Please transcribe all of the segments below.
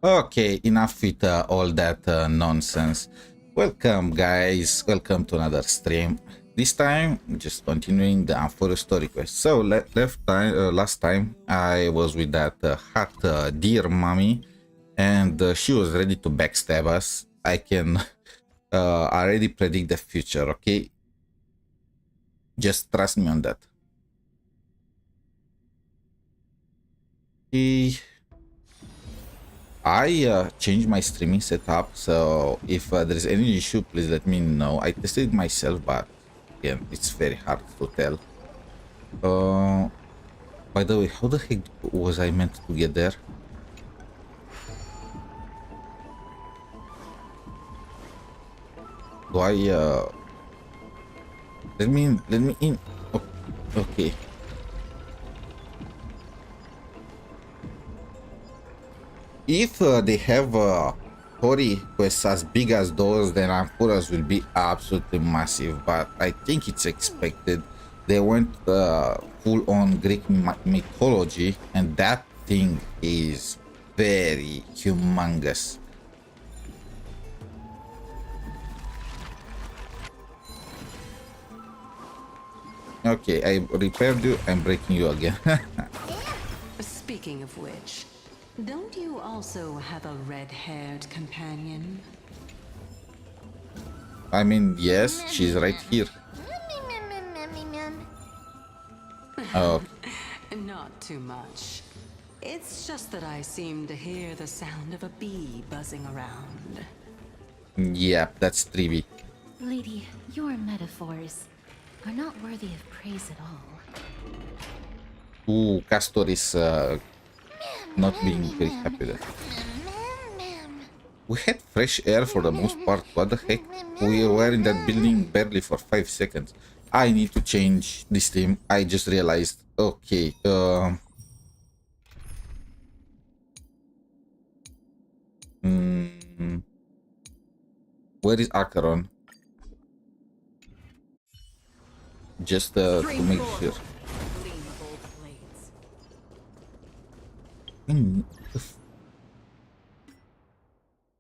Okay, enough with all that nonsense. Welcome, guys. Welcome to another stream. This time, just continuing the Amphoreus story quest. So, last time, I was with that hot deer mummy, and she was ready to backstab us. I can already predict the future, okay? Just trust me on that. Okay. I changed my streaming setup, so if there's any issue, please let me know. I tested it myself, but again, it's very hard to tell. Uh, by the way, how the heck was I meant to get there? Do I, let me in. Okay. If they have Hori quests as big as those, then Amphoreus will be absolutely massive. But I think it's expected. They went full-on Greek mythology, and that thing is very humongous. Okay, I repaired you. I'm breaking you again. Speaking of which, don't you also have a red-haired companion? I mean, yes, she's right here. Oh. Not too much. It's just that I seem to hear the sound of a bee buzzing around. Yep, that's 3B. Lady, your metaphors are not worthy of praise at all. Ooh, Castor is not being very happy with that. We had fresh air for the most part. What the heck? We were in that building barely for 5 seconds. I need to change this team. I just realized. Okay. Where is Acheron? Just to make sure.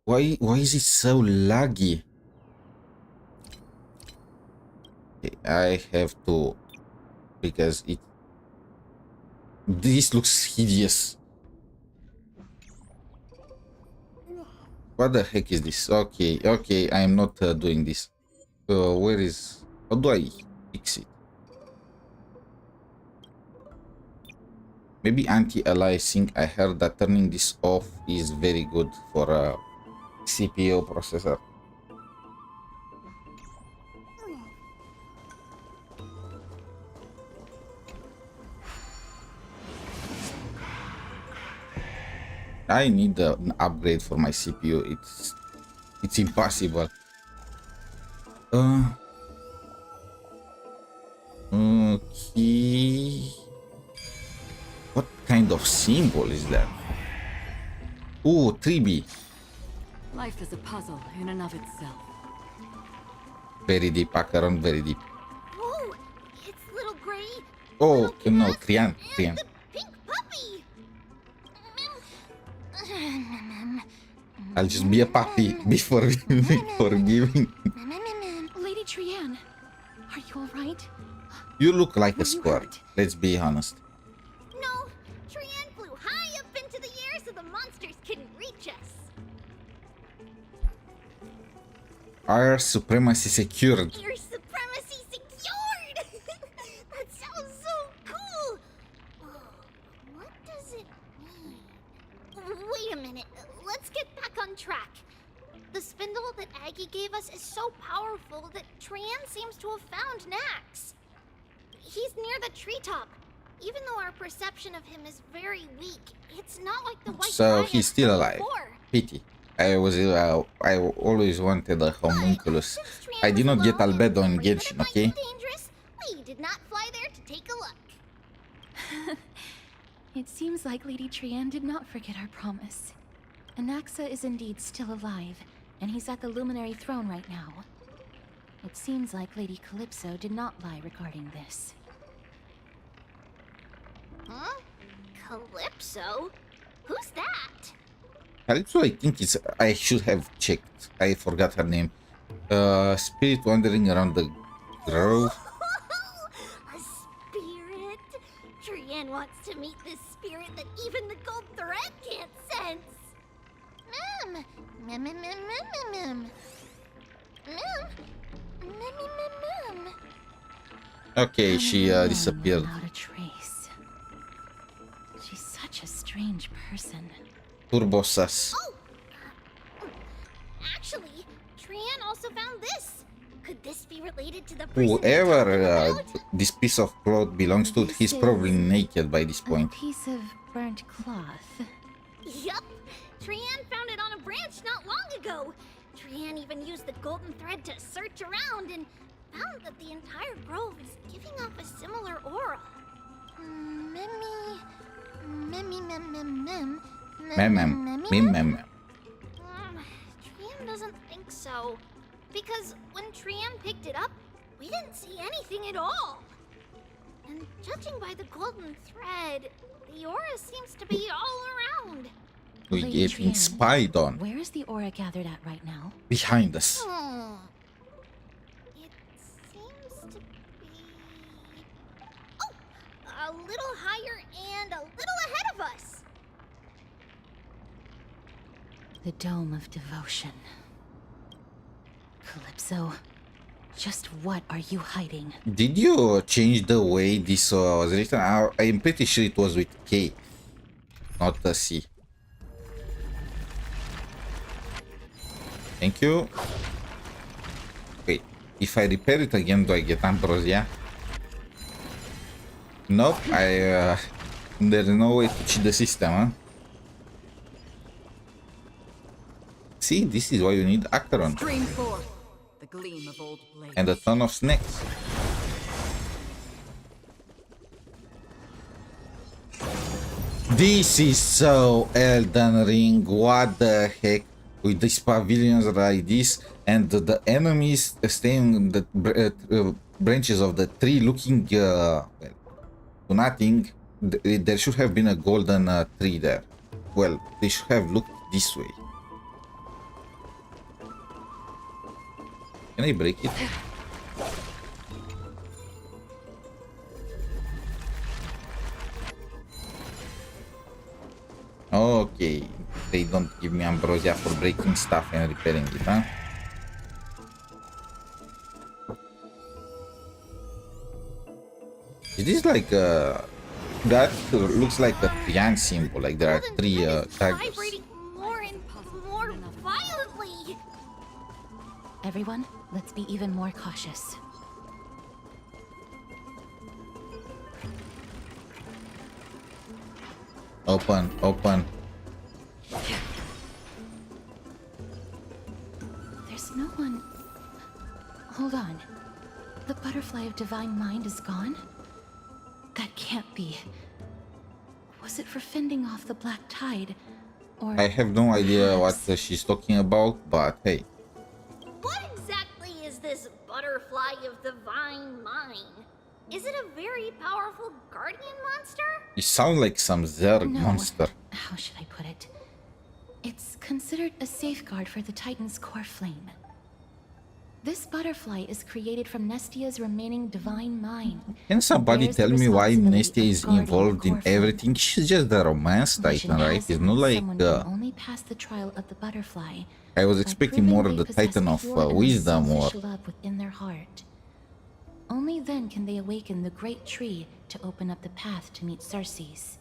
Why is it so laggy? Okay, I have to, because this looks hideous. What the heck is this? Okay, I am not doing this. Where is? How do I fix it? Maybe anti-aliasing. I heard that turning this off is very good for a CPU processor. I need an upgrade for my CPU. It's impossible. Okay. What kind of symbol is that? Ooh, 3B. Life is a puzzle in and of itself. Very deep, Acheron, very deep. Whoa, it's little Gray. Oh, no, Trian. The pink puppy. I'll just be a puppy before giving. Lady Trian, are you alright? You look like a squirt. Let's be honest. No, Trian flew high up into the air so the monsters couldn't reach us. Our supremacy secured. Your supremacy secured! That sounds so cool! What does it mean? Wait a minute, let's get back on track. The spindle that Aggie gave us is so powerful that Trian seems to have found Nax. He's near the treetop. Even though our perception of him is very weak, it's not like the white So giant he's still from alive. before. Pity. I always wanted a homunculus. I did not get Albedo in Genshin, okay? Dangerous. We did not fly there to take a look. It seems like Lady Trian did not forget our promise. Anaxa is indeed still alive, and he's at the Luminary Throne right now. It seems like Lady Calypso did not lie regarding this. Huh? Calypso? Who's that? Calypso, I think it's... I should have checked. I forgot her name. Spirit wandering around the grove. A spirit? Trian wants to meet this spirit that even the gold thread can't sense. Mem. Mem, mem, mem, mem, mem. Mem. Mem, mem, mem. Okay, she disappeared. Without a trace. She's such a strange person. Turbo sus. Oh! Actually, Trian also found this. Could this be related to the person Whoever we're talking about? this piece of cloth belongs to, he's This probably is naked by this A point. piece of burnt cloth. Yup. Trian found it on a branch not long ago. Trian even used the golden thread to search around and found that the entire grove is giving off a similar aura. Mem. Mem. Trian doesn't think so. Because when Trian picked it up, we didn't see anything at all. And judging by the golden thread, the aura seems to be all around. We're Lady getting Trian, spied on. Where is the aura gathered at right now? Behind us. It seems to be... Oh! A little higher and a little ahead of us! The Dome of Devotion. Calypso, just what are you hiding? Did you change the way this was written? I'm pretty sure it was with K, not the C. Thank you. Wait, if I repair it again, do I get ambrosia? Nope, there's no way to cheat the system, huh? See, this is why you need Acheron Stream forth the gleam of old blades. and a ton of snakes. This is so Elden Ring. What the heck? With these pavilions like this and the enemies staying in the branches of the tree looking well, to nothing. There should have been a golden tree there. Well, they should have looked this way. Can I break it? Okay, they don't give me ambrosia for breaking stuff and repairing it, huh? It is like that looks like a triangle symbol, like there are Golden three thread is tigers. vibrating more and more violently. Everyone, let's be even more cautious. Open, open. There's no one... Hold on. The butterfly of divine mind is gone? That can't be. Was it for fending off the black tide? Or I have no idea what she's talking about, but hey. What exactly is this butterfly of divine mind? Is it a very powerful guardian monster? It sounds like some Zerg No. monster. How should I put it? It's considered a safeguard for the Titan's core flame. This butterfly is created from Nestia's remaining divine mind. Can somebody Bears the tell me why responsibility Nestia of is guarding involved the in core flame. everything? She's just the romance Legend titan, right? has It's it not like someone can only pass the trial of the butterfly I was by expecting proving more of they the possess titan of pure and wisdom or unselfish love within their heart. Only then can they awaken the great tree to open up the path to meet Circes.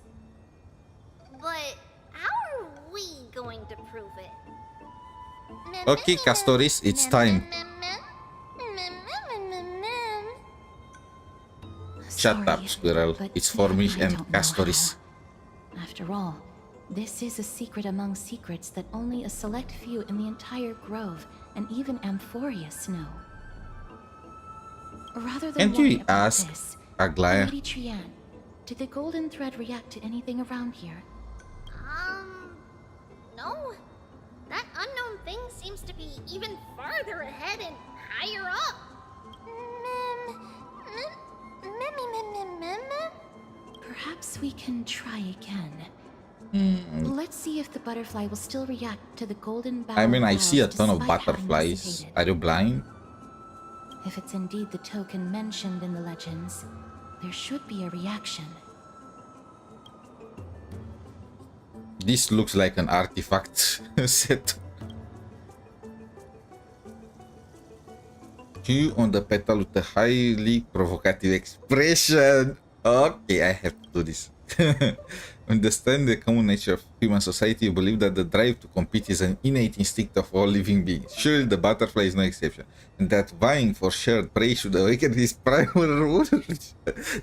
But how are we going to prove it? Okay, Castoris, it's time. Shut Sorry, up, squirrel. but It's for me I and don't know Castoris. how. After all, this is a secret among secrets that only a select few in the entire grove and even Amphoreus know. Rather than Can't you worry about ask this, Aglaya? Lady Trian, did the golden thread react to anything around here? No. That unknown thing seems to be even farther ahead and higher up. Perhaps we can try again. Let's see if the butterfly will still react to the golden bow. I mean, I see a bells ton of despite having butterflies. dissipated. Are you blind? If it's indeed the token mentioned in the legends, there should be a reaction. This looks like an artifact set. Chew on the petal with a highly provocative expression. Okay, I have to do this. Understand the common nature of human society, you believe that the drive to compete is an innate instinct of all living beings. Surely the butterfly is no exception. And that vying for shared prey should awaken his primal urge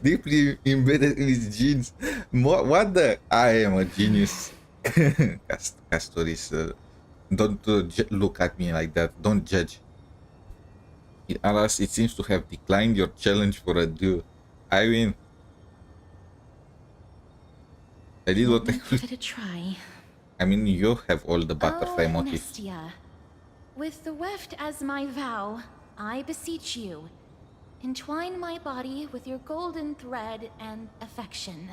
deeply embedded in his genes. What the? I am a genius. Castoris, don't look at me like that. Don't judge. Alas, it seems to have declined your challenge for a duel. I win. I did what I could. Give it a try. I mean, you have all the butterfly motif. Nestia, with the weft as my vow, I beseech you, entwine my body with your golden thread and affection.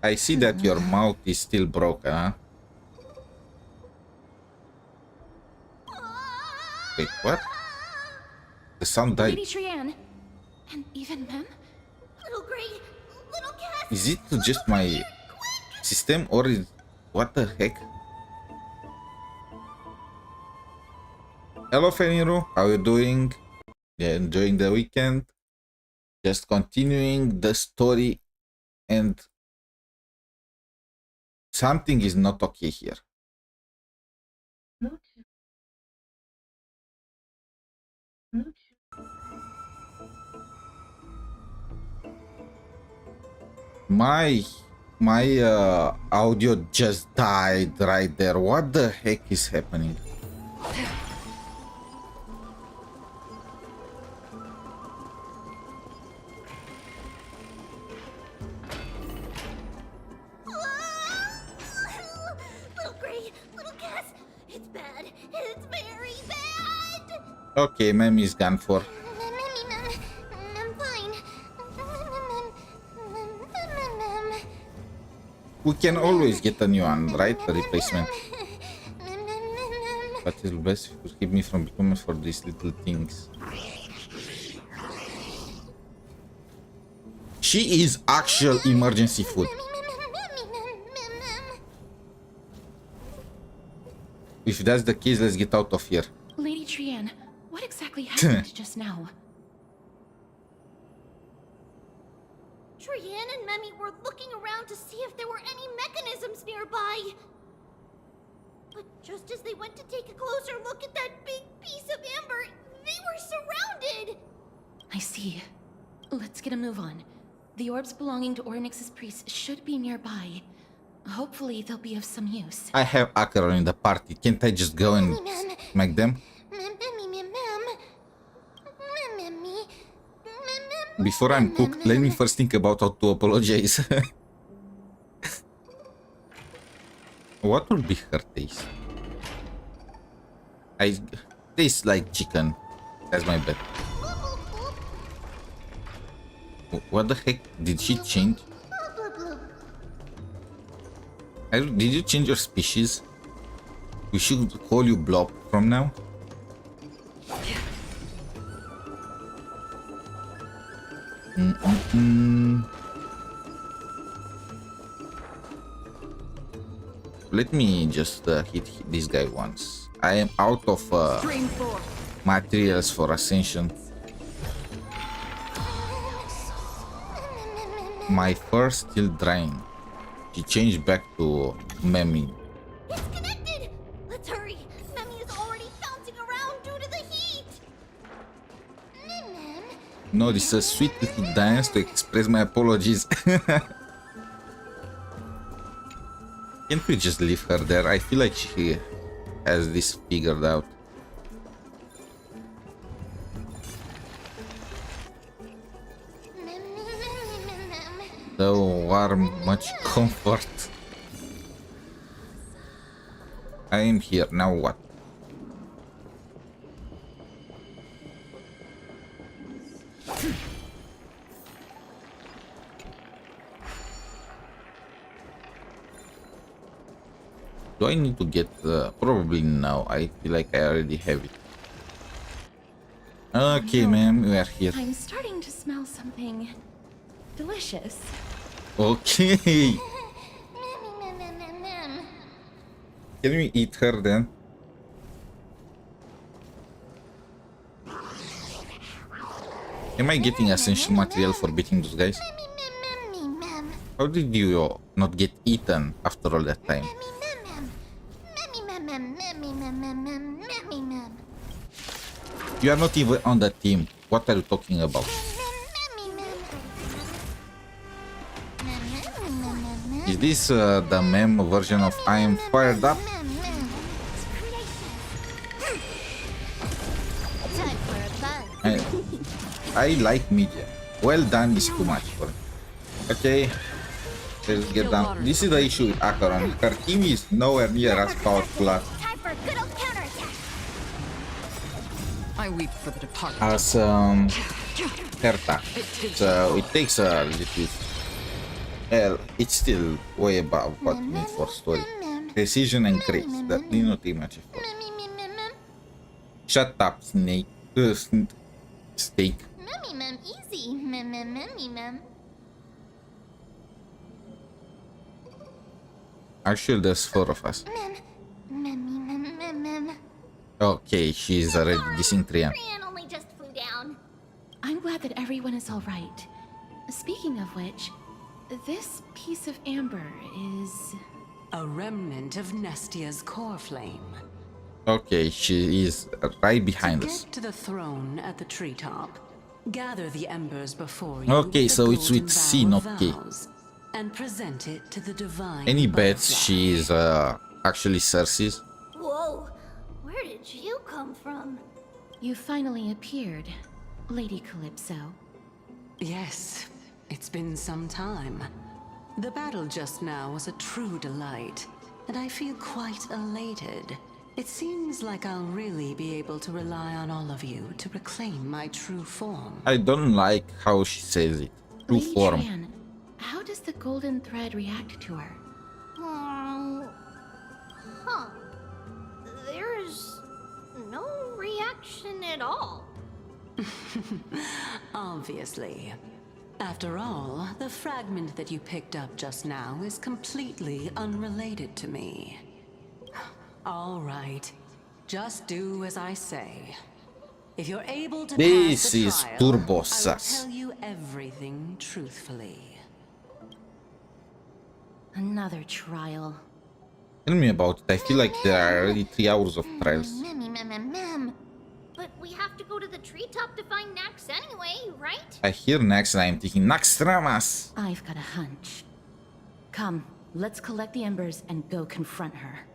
I see that your mouth is still broken, huh? Wait, what? The sound died. Lady Trianne, and even Mem? Little Gray, little cat. Is it just my system or is... What the heck? Hello Feniro, how you doing? Yeah, enjoying the weekend? Just continuing the story and... Something is not okay here. My audio just died right there. What the heck is happening? Little Gray, little Cass, it's bad. It's very bad. Okay, Mem is gone for. I'm fine. We can always get a new one, right? The replacement. But it's best if you could keep me from becoming for these little things. She is actual emergency food. If that's the case, let's get out of here. Lady Trianne, what exactly happened just now? Trianne and Memmy were looking around to see if there were any mechanisms nearby. But just as they went to take a closer look at that big piece of amber, they were surrounded! I see. Let's get a move on. The orbs belonging to Ornyx's priests should be nearby. Hopefully they'll be of some use. I have Acheron in the party. Can't I just go and smack them? Before I'm cooked, let me first think about how to apologize. What would be her taste? I taste like chicken. That's my bet. What the heck? Did she change? Did you change your species? We should call you Blob from now. Let me just hit this guy once. I am out of materials for ascension. My fur still drying. She changed back to Memmy. It's connected! Let's hurry! Memmy is already bouncing around due to the heat! No, this is a sweet little dance to express my apologies. Can't we just leave her there? I feel like she has this figured out. So warm, much comfort. I am here, now what? Do I need to get... probably no. I feel like I already have it. Okay, ma'am, we are here. I'm starting to smell something delicious. Okay. Can we eat her then? Am I getting essential material for beating those guys? How did you not get eaten after all that time? You are not even on the team. What are you talking about? Is this the meme version of I am fired up? I like medium. Well done is too much for me. Okay, let's get down. This is the issue with Acheron. Her team is nowhere near as powerful I weep for the departed. as Herta. So it takes a little. Well, it's still way above what we need for story. Precision and grace. That need not take much effort. Shut up, snake. Steak. Easy. Actually, there's 4 of us. Okay, she's already dissing Trian. Trian only just flew down. I'm glad that everyone is all right. Speaking of which, this piece of amber is... A remnant of Nestia's core flame. Okay, she is right behind to us. get to the throne at the treetop, gather the embers before you. Okay, with so the it's with golden C, vow not of K. vows, and present it to the divine. Any bets butterfly. she is actually Cersei's? Whoa, where did you come from? You finally appeared, Lady Calypso. Yes, it's been some time. The battle just now was a true delight, and I feel quite elated. It seems like I'll really be able to rely on all of you to reclaim my true form. I don't like how she says it. True Lady form. Trian, how does the golden thread react to her? Huh. There's no reaction at all. Obviously. After all, the fragment that you picked up just now is completely unrelated to me. All right. Just do as I say. If you're able to This pass the is trial, turbo I will sus. tell you everything truthfully. Another trial. Tell me about it. I feel like there are already 3 hours of trials. But we have to go to the treetop to find Nax anyway, right? I hear next and I'm thinking Naxxramas. I've got a hunch. Come, let's collect the embers and go confront her.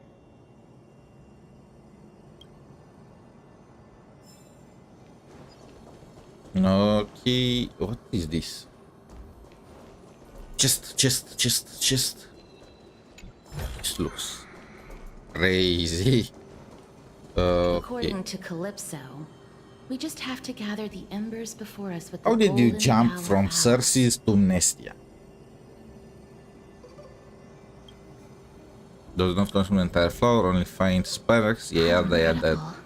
Okay, what is this? Just. This looks crazy. Okay. According to Calypso, we just have to gather the embers before us with the How did you golden jump vow from of vows. Cersei's to Nestia? Does not consume the entire flower, only find sparks. Yeah, they are dead. Incredible.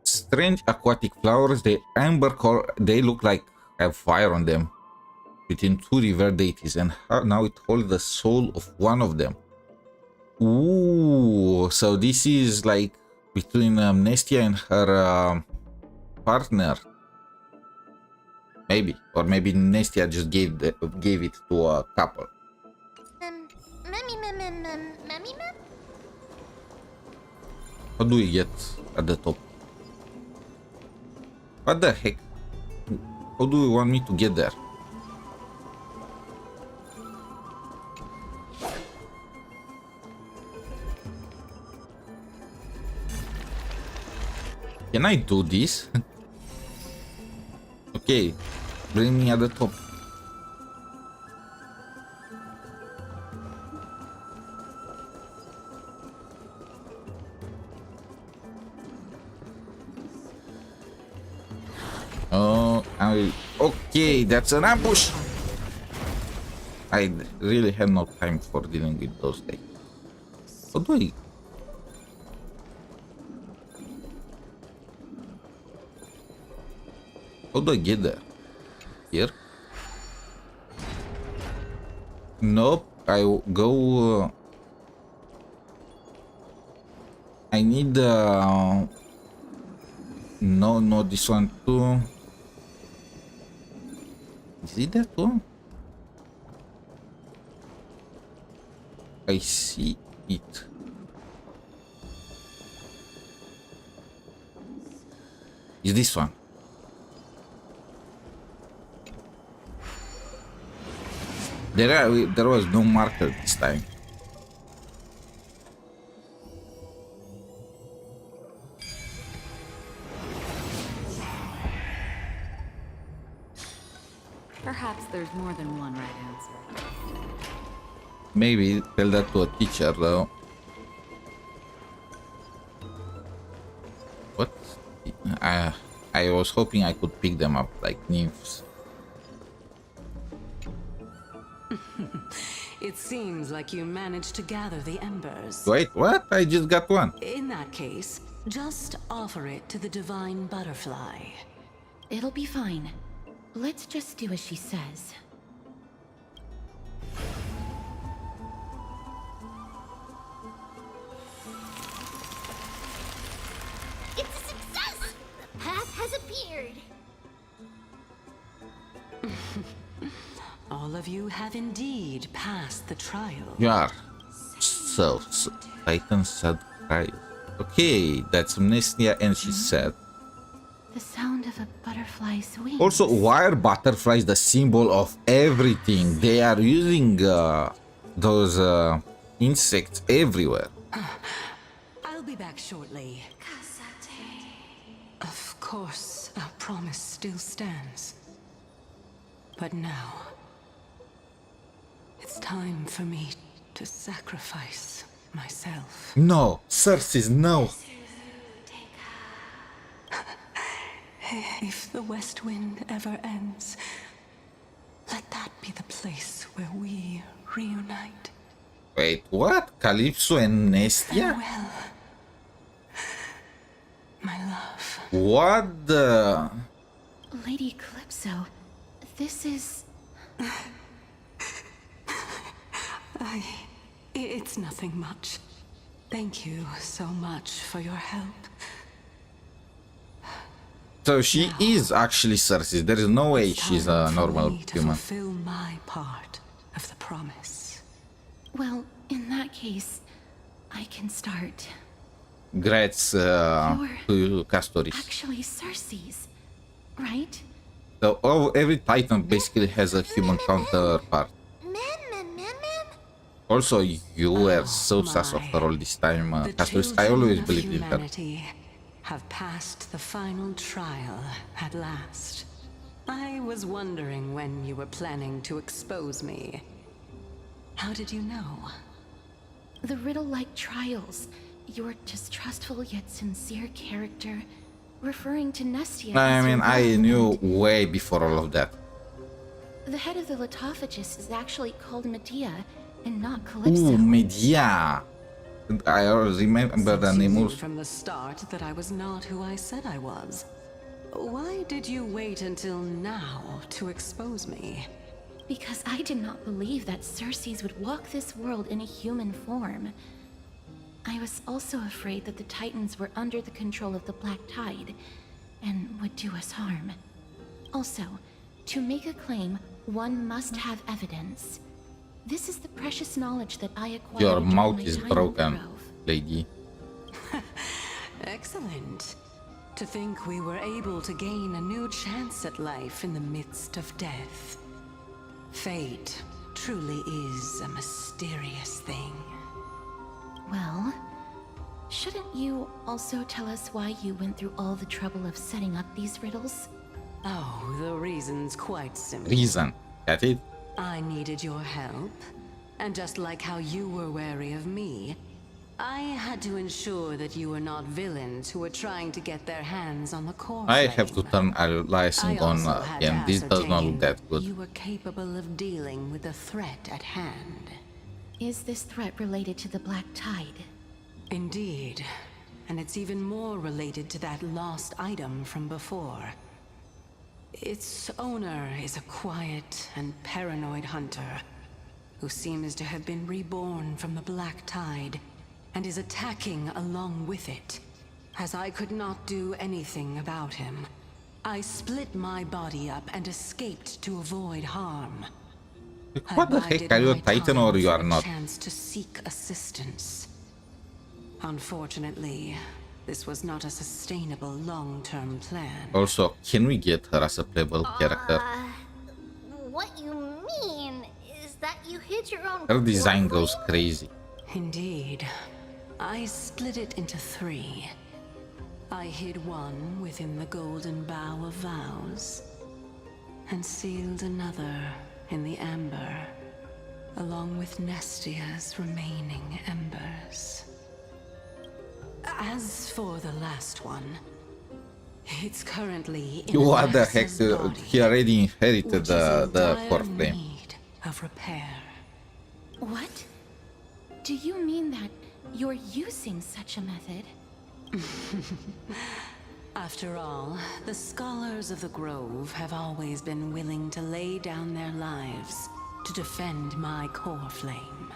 Strange aquatic flowers, the amber color, they look like have fire on them. Between 2 river deities, and now it holds the soul of one of them. Ooh, so this is like between Nestia and her partner. Maybe, or maybe Nestia just gave it to a couple. How do we get at the top? What the heck? How do you want me to get there? Can I do this? Okay, bring me at the top. Oh, okay, that's an ambush. I really have no time for dealing with those things. How do I... How do I get there? Here? Nope, I go... I need... No, this one too. Is it that one? I see it. Is this one? There was no marker this time. Perhaps there's more than one right answer. Maybe tell that to a teacher though. What? I was hoping I could pick them up like nymphs. It seems like you managed to gather the embers. Wait, what? I just got one. In that case, just offer it to the divine butterfly. It'll be fine. Let's just do as she says. It's a success! The path has appeared. All of you have indeed passed the trial. You are. So Titan said right. Okay, that's Amnesia and she said. The sound of a butterfly's wings. Also, why are butterflies the symbol of everything? They are using those insects everywhere. I'll be back shortly. Of course, our promise still stands. But now, it's time for me to sacrifice myself. No, Cersei, no. If the West Wind ever ends, let that be the place where we reunite. Wait, what? Calypso and Nestia? Farewell, my love. What the? Lady Calypso, this is... It's nothing much. Thank you so much for your help. So she is actually Cersei. There is no way she's a normal to human. fulfill my part of the promise. Well, in that case, I can start. Grats to Castoris. Actually Cersei's, right? So every Titan basically has a human counterpart. Also, you were so sus of her all this time, The Castoris. I children always of believed in her. humanity have passed the final trial at last. I was wondering when you were planning to expose me. How did you know? The riddle-like trials, your distrustful yet sincere character, referring to Nestia I as mean, your I real knew woman. way before all of that. The head of the Litophagus is actually called Medea and not Calypso. Ooh, Medea. I always remember the Since you name. knew from the start that I was not who I said I was. Why did you wait until now to expose me? Because I did not believe that Cersei's would walk this world in a human form. I was also afraid that the Titans were under the control of the Black Tide and would do us harm. Also, to make a claim, one must have evidence. This is the precious knowledge that I acquired Your during mouth my is time in broken, Grove. lady. Excellent. To think we were able to gain a new chance at life in the midst of death. Fate truly is a mysterious thing. Well, shouldn't you also tell us why you went through all the trouble of setting up these riddles? Oh, the reason's quite simple. Reason. Got it? I needed your help, and just like how you were wary of me, I had to ensure that you were not villains who were trying to get their hands on the core I flame. have to turn aliasing I on also had to again. This does not look ascertain that good. you were capable of dealing with the threat at hand. Is this threat related to the Black Tide? Indeed. And it's even more related to that lost item from before. Its owner is a quiet and paranoid hunter who seems to have been reborn from the Black Tide and is attacking along with it. As I could not do anything about him, I split my body up and escaped to avoid harm. What the heck? Are you a Titan or you are not? Chance to seek assistance. Unfortunately, this was not a sustainable long-term plan. Also, can we get her as a playable character? What you mean is that you hid your own Her design core goes flame? crazy. Indeed. I split it into 3. I hid one within the golden bough of vows, and sealed another in the amber, along with Nestia's remaining embers. As for the last one, it's currently in What the heck? Alexa's body, He already inherited which is in the dire core flame. need of repair. What? Do you mean that you're using such a method? After all, the scholars of the Grove have always been willing to lay down their lives to defend my core flame.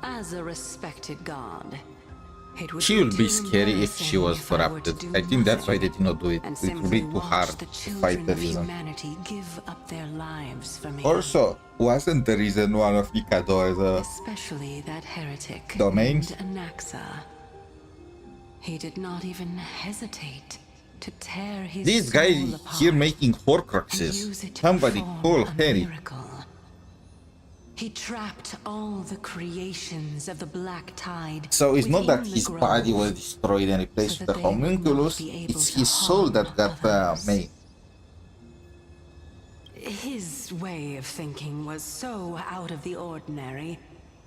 As a respected god, it would She would be too scary if she was embarrassing if I were to corrupted. do I think that's why nothing they did not do it. and It would be simply too hard watch the to fight children the of reason. humanity give up their lives for me. Also, wasn't the reason one of Nikador's Especially that heretic domains? named Anaxa. He did not even hesitate to tear his This guy soul apart here making and Horcruxes. use it to Somebody perform call a Harry. miracle. He trapped all the creations of the Black Tide. So it's not that within the his grove, body was destroyed and replaced so with that a they would not homunculus, be able it's to his soul harm that got others. made. His way of thinking was so out of the ordinary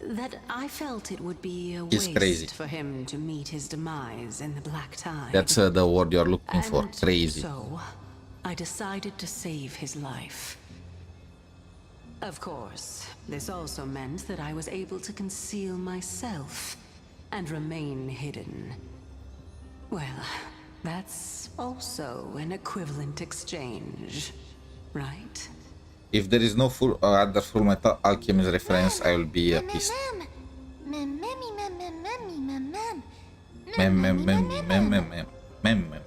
that I felt it would be a He's waste crazy. for him to meet his demise in the Black Tide. That's the word you're looking for, And crazy. So, I decided to save his life. Of course, this also meant that I was able to conceal myself and remain hidden. Well, that's also an equivalent exchange, right? If there is no full other Full Metal Alchemist reference, I will be pissed. Mem, mem, mem, mem, mem, mem, mem, mem.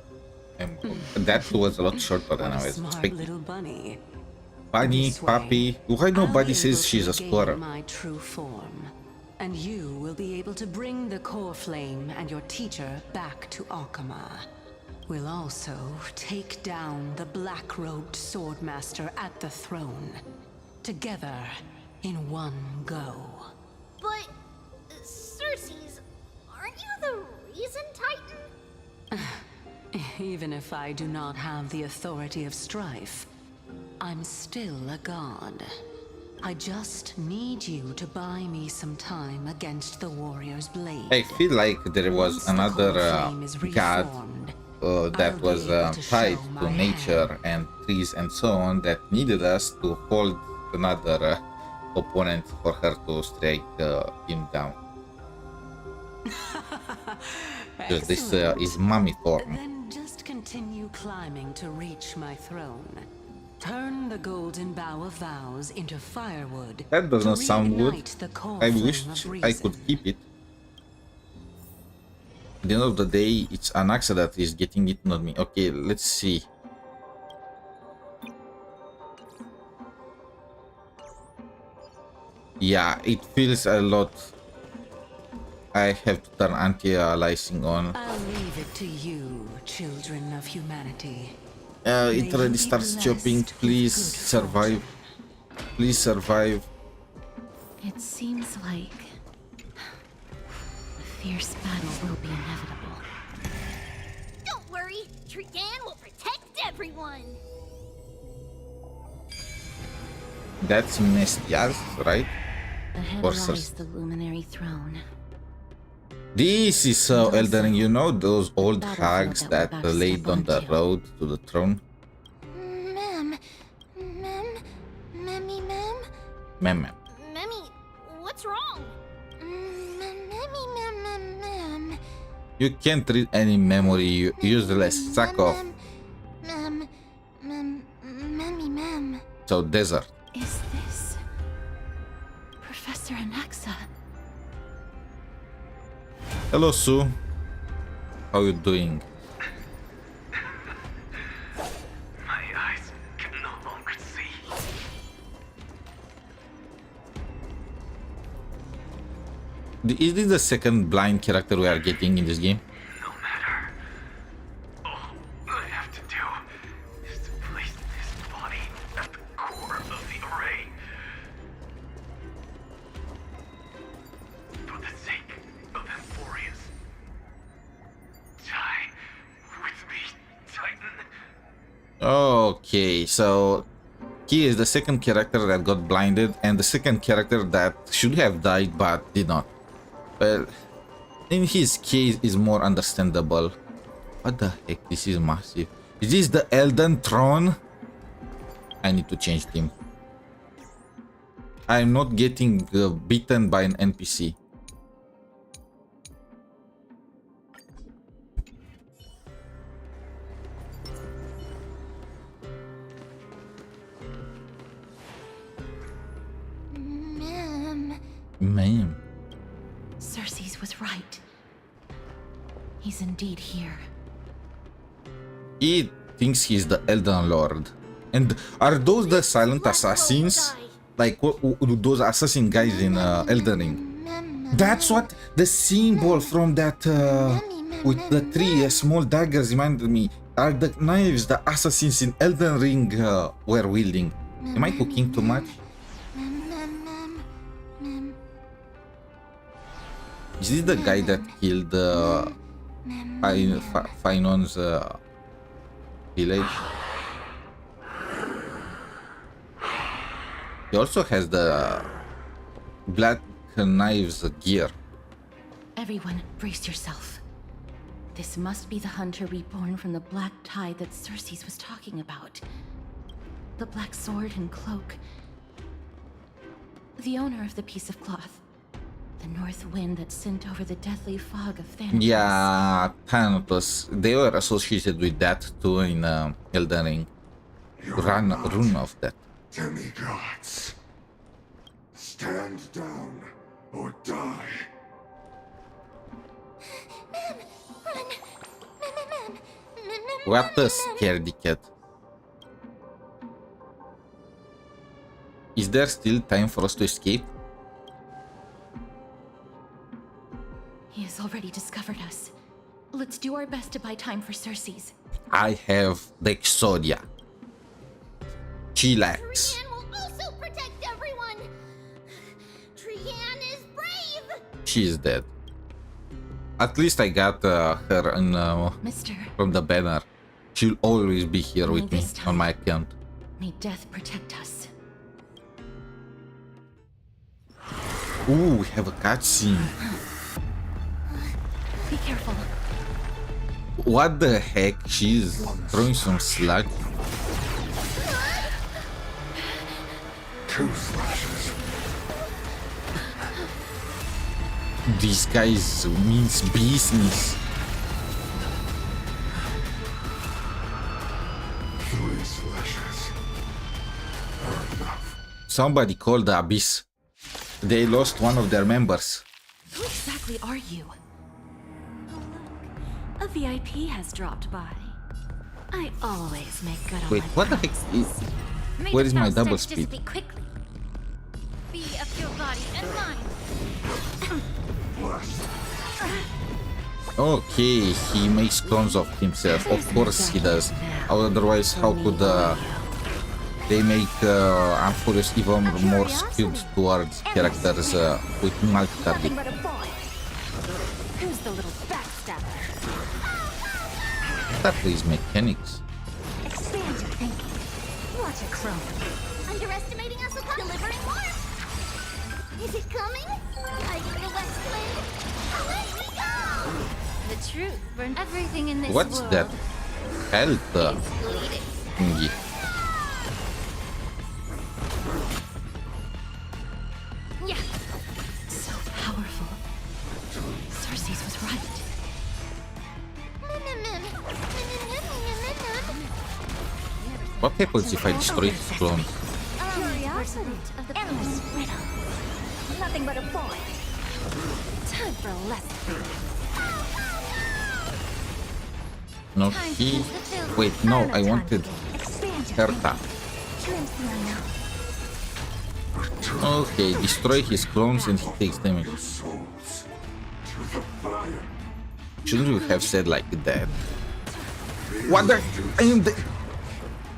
That was a lot shorter than What I a was smart expecting. little bunny. Bunny, This way, puppy. Why I'll nobody be says able she's to a regain squirrel? my true form, and you will be able to bring the core flame and your teacher back to Alchema. We'll also take down the black-robed swordmaster at the throne, together in one go. But, Circes, aren't you the reason Titan? Even if I do not have the authority of strife, I'm still a god. I just need you to buy me some time against the warrior's blade. I feel like there was Once the another core flame is god reformed, that I'll was be able to tied show to my nature and trees and so on that needed us to hold another opponent for her to strike him down. Because this Excellent. is mummy form. Then just continue climbing to reach my throne. Turn the golden bough of vows into firewood. That does to not sound good. reignite the core I flame wish of I could reason. keep it. At the end of the day, it's Anaxa that is getting it, not me. Okay, let's see. Yeah, it feels a lot. I have to turn anti-aliasing on. I'll leave it to you, children of humanity. It already May starts you be chopping. blessed with Please good survive. Please survive. It seems like a fierce battle will be inevitable. Don't worry, Trian will protect everyone. That's Mestias, right? Ahead Or lies Circe. the luminary throne. This is so Elden Ring, you know those old battlefield hags that that we're about to laid step on the onto. road to the throne? Ma'am. Memmy, ma'am? Mem. Memmy, what's wrong? Memmy, ma'am. You can't read any memory, you useless sack of Memmy, ma'am. so desert. Is this Professor Anaxa? Hello Sue. How you doing? My eyes can no longer see. Is this the second blind character we are getting in this game? No matter. All I have to do is to place this body at the core of the array. For the sake of Amphoreus. Die with me, Titan. Okay, so he is the second character that got blinded and the second character that should have died but did not. Well, in his case is more understandable. What the heck? This is massive. Is this the Elden Throne? I need to change team. I'm not getting beaten by an NPC. Man. Cersei's was right. He's indeed here. He thinks he's the Elden Lord. And are those the silent assassins? Like those assassin guys in Elden Ring? That's what the symbol from that with the three small daggers reminded me. Are the knives the assassins in Elden Ring were wielding? Am I cooking too much? Is this the guy that killed Finon's village? He also has the black knives gear. Everyone, brace yourself. This must be the hunter reborn from the black tide that Cersei's was talking about. The black sword and cloak. The owner of the piece of cloth. The north wind that sent over the deathly fog of Thanatos. Yeah, Thanatos. They were associated with that too in Elden Ring. Rune of that. Demigods, stand down or die. What a scaredy cat. Is there still time for us to escape? He has already discovered us. Let's do our best to buy time for Cersei's. I have the Exodia. Chillax. Trian will also protect everyone. Trian is brave. She is dead. At least I got her in, Mister, from the banner. She'll always be here Only with me this time. on my account. may death protect us. Ooh, we have a cutscene. Be careful. What the heck? She's throwing some slug. Two slashes. These guys means business. Three slashes. Are enough. Somebody called the Abyss. They lost one of their members. Who exactly are you? A VIP has dropped by. I always make good on Wait, my what the heck is... May Where the is my spell double stench speed? dissipate quickly. Be of your body and mind. Okay, he makes clones of himself. Of course he does. Otherwise, how could they make Amphoreus even more skilled towards characters with multi-target? Nothing but a boy. Who's the little backstabber? That is mechanics. Expand your thinking. Watch a crone. Underestimating us upon delivering warmth. Is it coming? I get the west wind. Away we go! truth for everything in this What's world. that? Health thingy. Yeah. So powerful. Cersei's was right. What happens if I destroy his clone? Curiosity of the endless riddle. Nothing but a boy. Time for a lesson. No, he... Wait, no, I wanted Herta. Okay, destroy his clones and he takes damage. Souls to the fire. Shouldn't you have said like that? What the... I am the...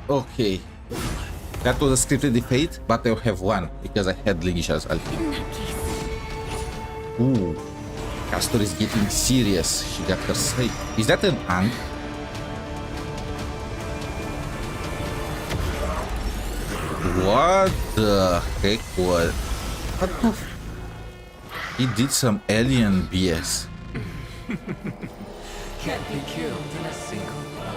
Okay. That was a scripted defeat, but I'll have one, because I had Ligisha's ulti. Ooh. Castor is getting serious. She got her sight. Is that an ant? What the heck was... What the f... He did some alien BS. Can't be killed in a single blow.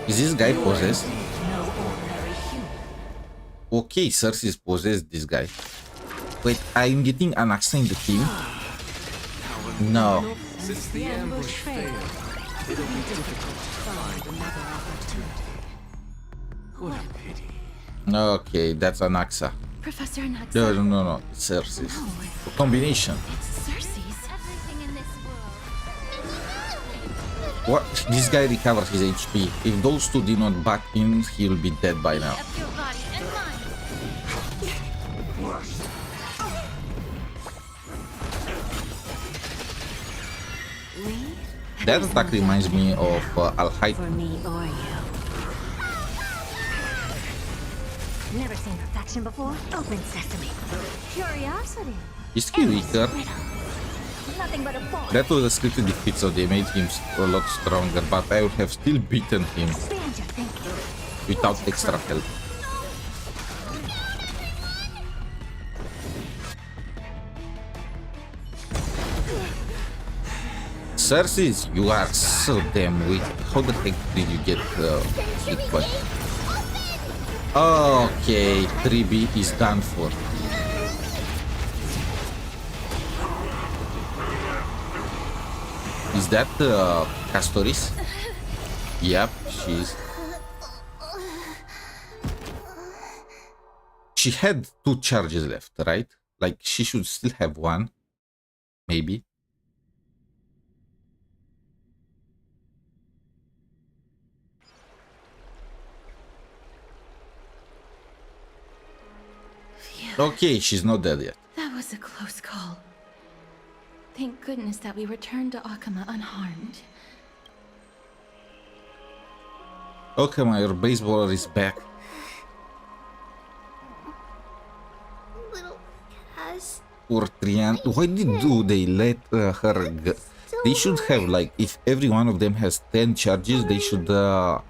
Is this guy possessed? No ordinary human. Okay, Cersei's possessed this guy. Wait, I'm getting Anaxa in the team? No. Since the ambush failed, it'll be difficult to find another opportunity. What a pity. Okay, that's Anaxa. Professor Naxa. No, it's Cersei's. A combination. It's Cersei's. Everything in this world. What? This guy recovers his HP. If those two did not back in, he'll be dead by now. Up your body and mine. That attack reminds me of Al-Hayt. For me or you. Never seen perfection before? Open sesame. Curiosity. Is he weaker? Nothing but a boy. That was a scripted defeat, so they made him a lot stronger, but I would have still beaten him Expand your thinking. without extra help. Cersei, you are so damn weak. How the heck did you get hit by? Okay, 3B is done for. Is that Castoris? Yep, she's. She had 2 charges left, right? Like, she should still have 1. Maybe. Okay, she's not dead yet. That was a close call. Thank goodness that we returned to Akama unharmed. Okay, my baseballer is back. Little Cass. Poor Trian. Why do they let her go? They should have, like, if every one of them has 10 charges, they should I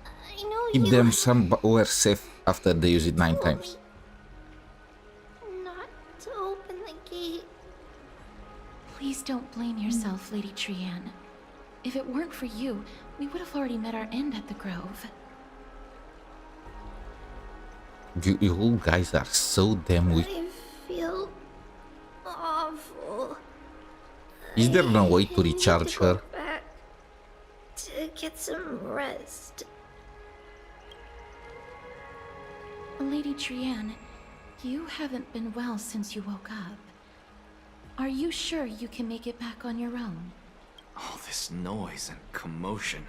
know keep you them somewhere safe after they use it 9 times. not to open the gate. Please don't blame yourself, Lady Trian. If it weren't for you, we would have already met our end at the Grove. You guys are so damn weak. I feel awful. Is there no way to I need recharge go her? back to get some rest. Lady Trian, you haven't been well since you woke up. Are you sure you can make it back on your own? All this noise and commotion.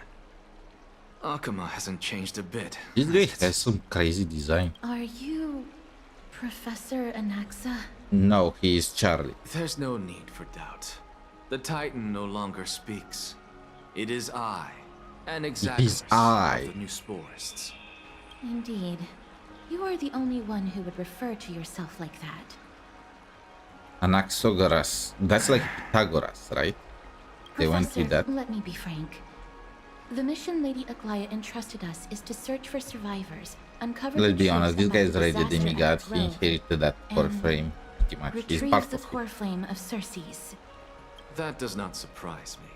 Akama hasn't changed a bit. This guy has some crazy design. Are you Professor Anaxa? No, he is Charlie. There's no need for doubt. The Titan no longer speaks. It is I, an Exactus I. of the New Sporists. Indeed. You are the only one who would refer to yourself like that. Anaxagoras. That's like Pythagoras, right? They went with Professor, that. let me be frank. The mission Lady Aglaya entrusted us is to search for survivors, uncover Let's the be truth honest, this about guy is the already a disaster at demigod. the He Grove, inherited that core and frame pretty much. He's retrieve part the of core it. flame of Cersei's. That does not surprise me.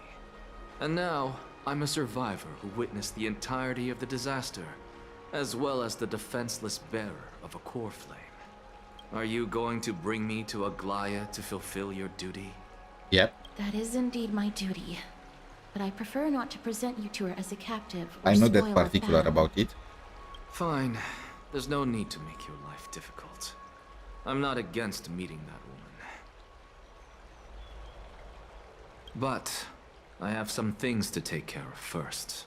And now, I'm a survivor who witnessed the entirety of the disaster, as well as the defenseless bearer of a core flame. Are you going to bring me to Aglaya to fulfill your duty? Yep. That is indeed my duty. But I prefer not to present you to her as a captive or I know that spoil particular our battle. about it. Fine. There's no need to make your life difficult. I'm not against meeting that woman. But I have some things to take care of first.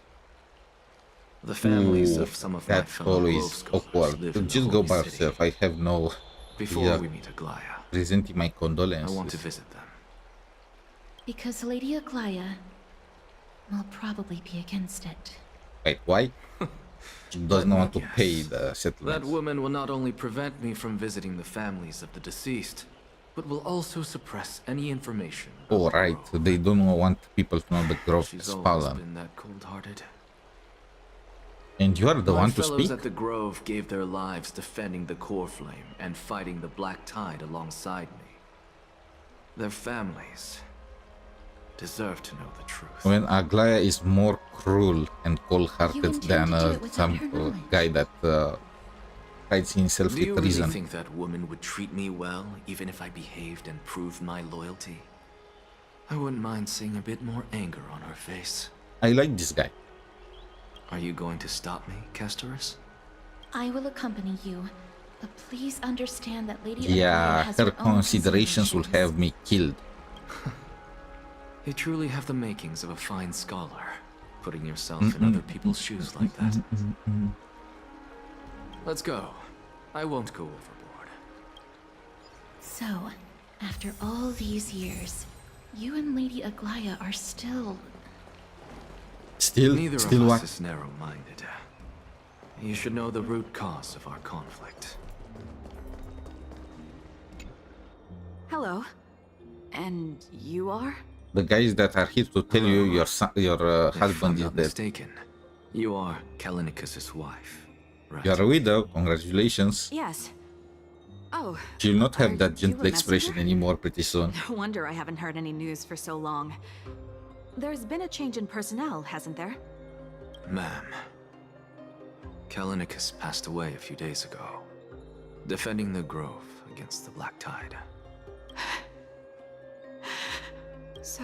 The families Ooh, of some of my that's fellow always grove scholars awkward. live in the Just go holy by city. yourself. I have no Before idea. we meet Aglaya, Presenting my I condolences. want to visit them. Because Lady Aglaya will probably be against it. Wait, why? She doesn't want to pay the That settlement. woman will not only prevent me from visiting the families of the deceased, but will also suppress any information. about Oh, the right. grove. They don't want people to know the grove She's is always fallen. been that cold-hearted. And you are the My one to fellows speak? at the Grove gave their lives defending the core flame and fighting the Black Tide alongside me. Their families deserve to know the truth. When Aglaya is more cruel and You cold-hearted intend than to do it without some her knowledge. guy that hides himself Do you with really reason. think that woman would treat me well, even if I behaved and proved my loyalty? I wouldn't mind seeing a bit more anger on her face. I like this guy. Are you going to stop me, Castorus? I will accompany you, but please understand that Lady Yeah, Aglaya has her her own considerations will considerations. have me killed. You truly have the makings of a fine scholar, putting yourself in other people's shoes like that. Let's go. I won't go overboard. So, after all these years, you and Lady Aglaya are still... Neither Still of what? us is narrow-minded. You should know the root cause of our conflict. Hello. And you are? The guys that are here to tell you your son, your If husband I'm is not dead. mistaken, you are Callinicus's wife, right? You are a widow. Congratulations. Yes. Oh. She'll not have are that you gentle a expression messenger? anymore pretty soon. No wonder I haven't heard any news for so long. There's been a change in personnel, hasn't there? Ma'am, Callinicus passed away a few days ago, defending the Grove against the Black Tide. So...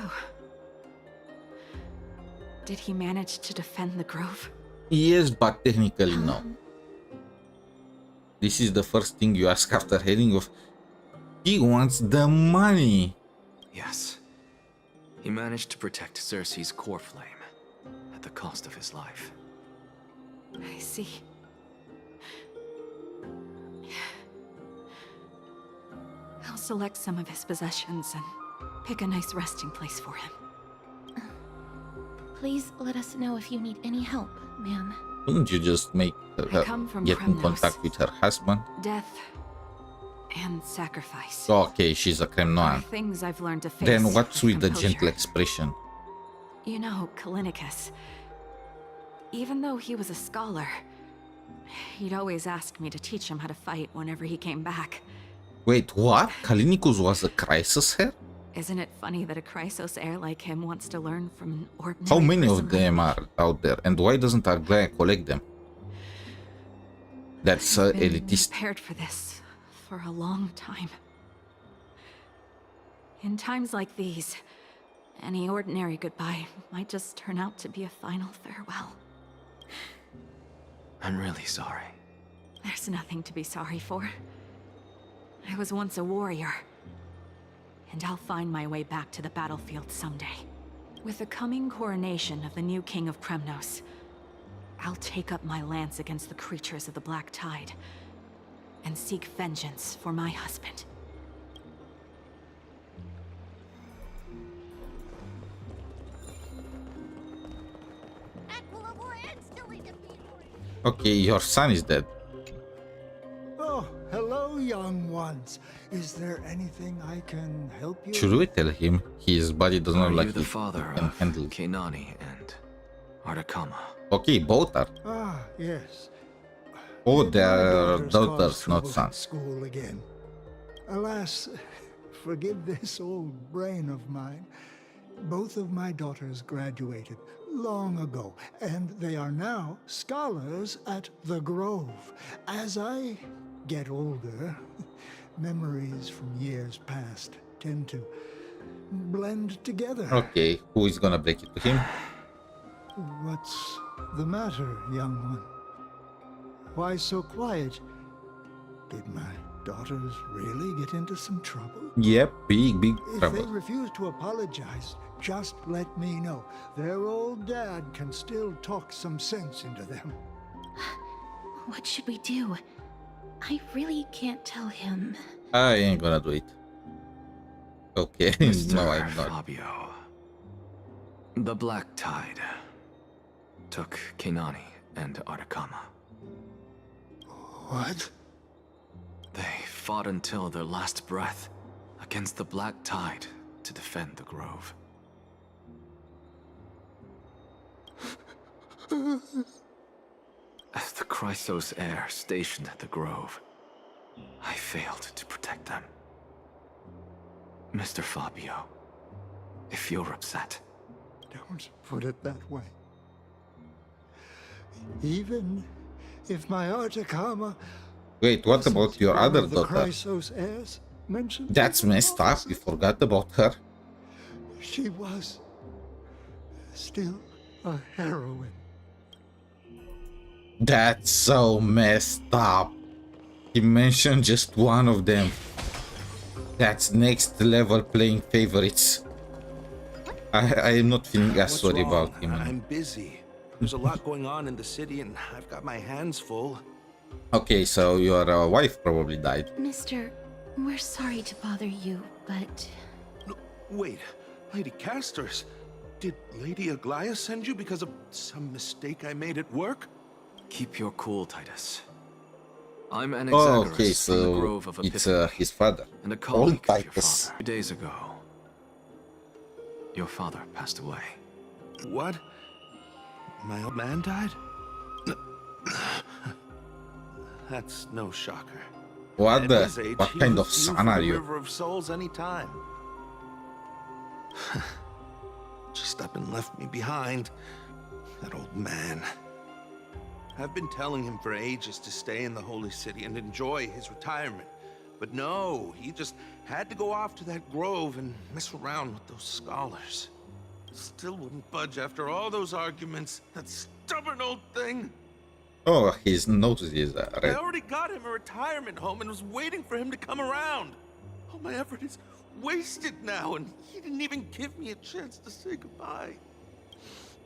did he manage to defend the Grove? Yes, but technically no. This is the first thing you ask after heading off. He wants the money. Yes. He managed to protect Cersei's core flame at the cost of his life. I see. I'll select some of his possessions and pick a nice resting place for him. Please let us know if you need any help, ma'am. Couldn't you just make her come from get in Kremnos. contact with her husband? Death and sacrifice Okay, she's a creme are noir. things I've learned to face. Then what's with the composure. gentle expression? You know, Callinicus, even though he was a scholar, he'd always ask me to teach him how to fight whenever he came back. Wait, what? Callinicus was a crisis heir? Isn't it funny that a Chrysos heir like him wants to learn from an ordinary How many person of like them me? are out there? And why doesn't Aglaya collect them? That's I've been elitist. prepared for this for a long time. In times like these, any ordinary goodbye might just turn out to be a final farewell. I'm really sorry. There's nothing to be sorry for. I was once a warrior, and I'll find my way back to the battlefield someday. With the coming coronation of the new king of Kremnos, I'll take up my lance against the creatures of the Black Tide and seek vengeance for my husband. Okay, your son is dead. Oh, hello, young ones. Is there anything I can help you? Should we tell him his body does not Are like you the it father can of handle? Kanani and Artakama? Okay, both are. Ah, yes. Oh, My they are daughter's daughters, caused not trouble at sons. School again. Alas, forgive this old brain of mine. Both of my daughters graduated long ago, and they are now scholars at the Grove. As I get older, memories from years past tend to blend together. Okay, who is gonna break it to him? What's the matter, young one? Why so quiet? Did my daughters really get into some trouble? Yep, big If trouble. they refuse to apologize, just let me know. Their old dad can still talk some sense into them. What should we do? I really can't tell him. I ain't gonna do it. Okay, no, I'm not. Fabio. The Black Tide took Kinani and Atacama. What? They fought until their last breath against the Black Tide to defend the Grove. As the Chrysos heir stationed at the Grove, I failed to protect them. Mr. Fabio, if you're upset, Don't put it that way. Even if my Atacama... Wait, what about your one other of the daughter? Chrysos heirs mentioned That's in the messed up. prophecy, You forgot about her. she was still a heroine. That's so messed up. He mentioned just one of them. That's next level playing favorites. I am not feeling as What's sorry wrong? about him. I'm busy. There's a lot going on in the city, and I've got my hands full. Okay, so your wife probably died. Mister, we're sorry to bother you, but No, wait, Lady Casters, did Lady Aglaia send you because of some mistake I made at work? keep your cool, Titus. I'm an Oh, Exagoras okay, from the so Grove of it's Epiphany, his father. and a colleague of your Titus. father. 2 days ago, your father passed away. What? My old man died? That's no shocker. What At the? his age, What he kind of was due son for are the you? River of Souls any time. Just up and left me behind. That old man. I've been telling him for ages to stay in the Holy City and enjoy his retirement. But no, he just had to go off to that grove and mess around with those scholars. Still wouldn't budge after all those arguments. That stubborn old thing. Oh, his nose is I red. already got him a retirement home and was waiting for him to come around. All my effort is wasted now, and he didn't even give me a chance to say goodbye.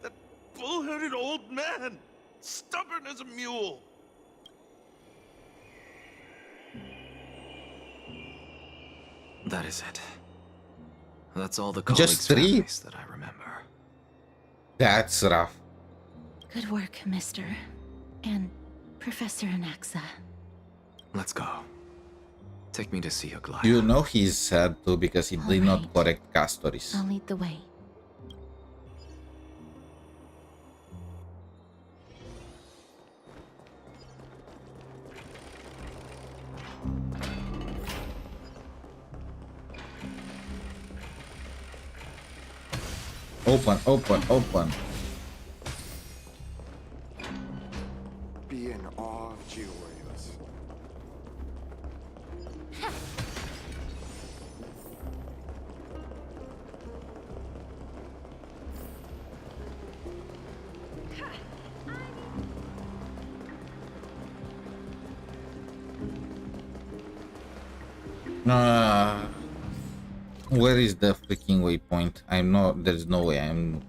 That bull-headed old man, stubborn as a mule. That is it. That's all the Just colleagues' 3? families that I remember. That's rough. good work, Mister. And Professor Anaxa. Let's go. Take me to see Aglaia. You know he's sad too because he did not Alright. correct Castoris. I'll lead the way. Open, open, open. Be in awe of Geoius. Where is the freaking waypoint? I'm not. There's no way I'm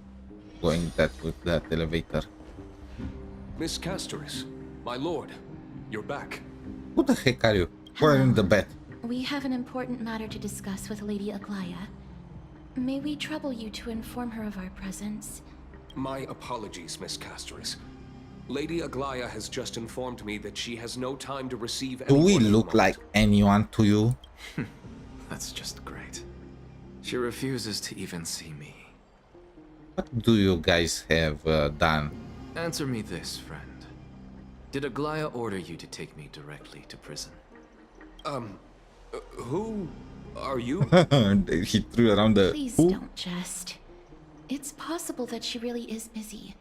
going that with that elevator. Miss Castoris, my lord, you're back. Who the heck are you? Why are you in the bed? We have an important matter to discuss with Lady Aglaia. May we trouble you to inform her of our presence? My apologies, Miss Castoris. Lady Aglaia has just informed me that she has no time to receive Do we anyone at the look like moment. anyone to you? That's just great. She refuses to even see me. What do you guys have done? Answer me this, friend. Did Aglaia order you to take me directly to prison? Who are you? He threw around the. Please Who? don't jest. It's possible that she really is busy.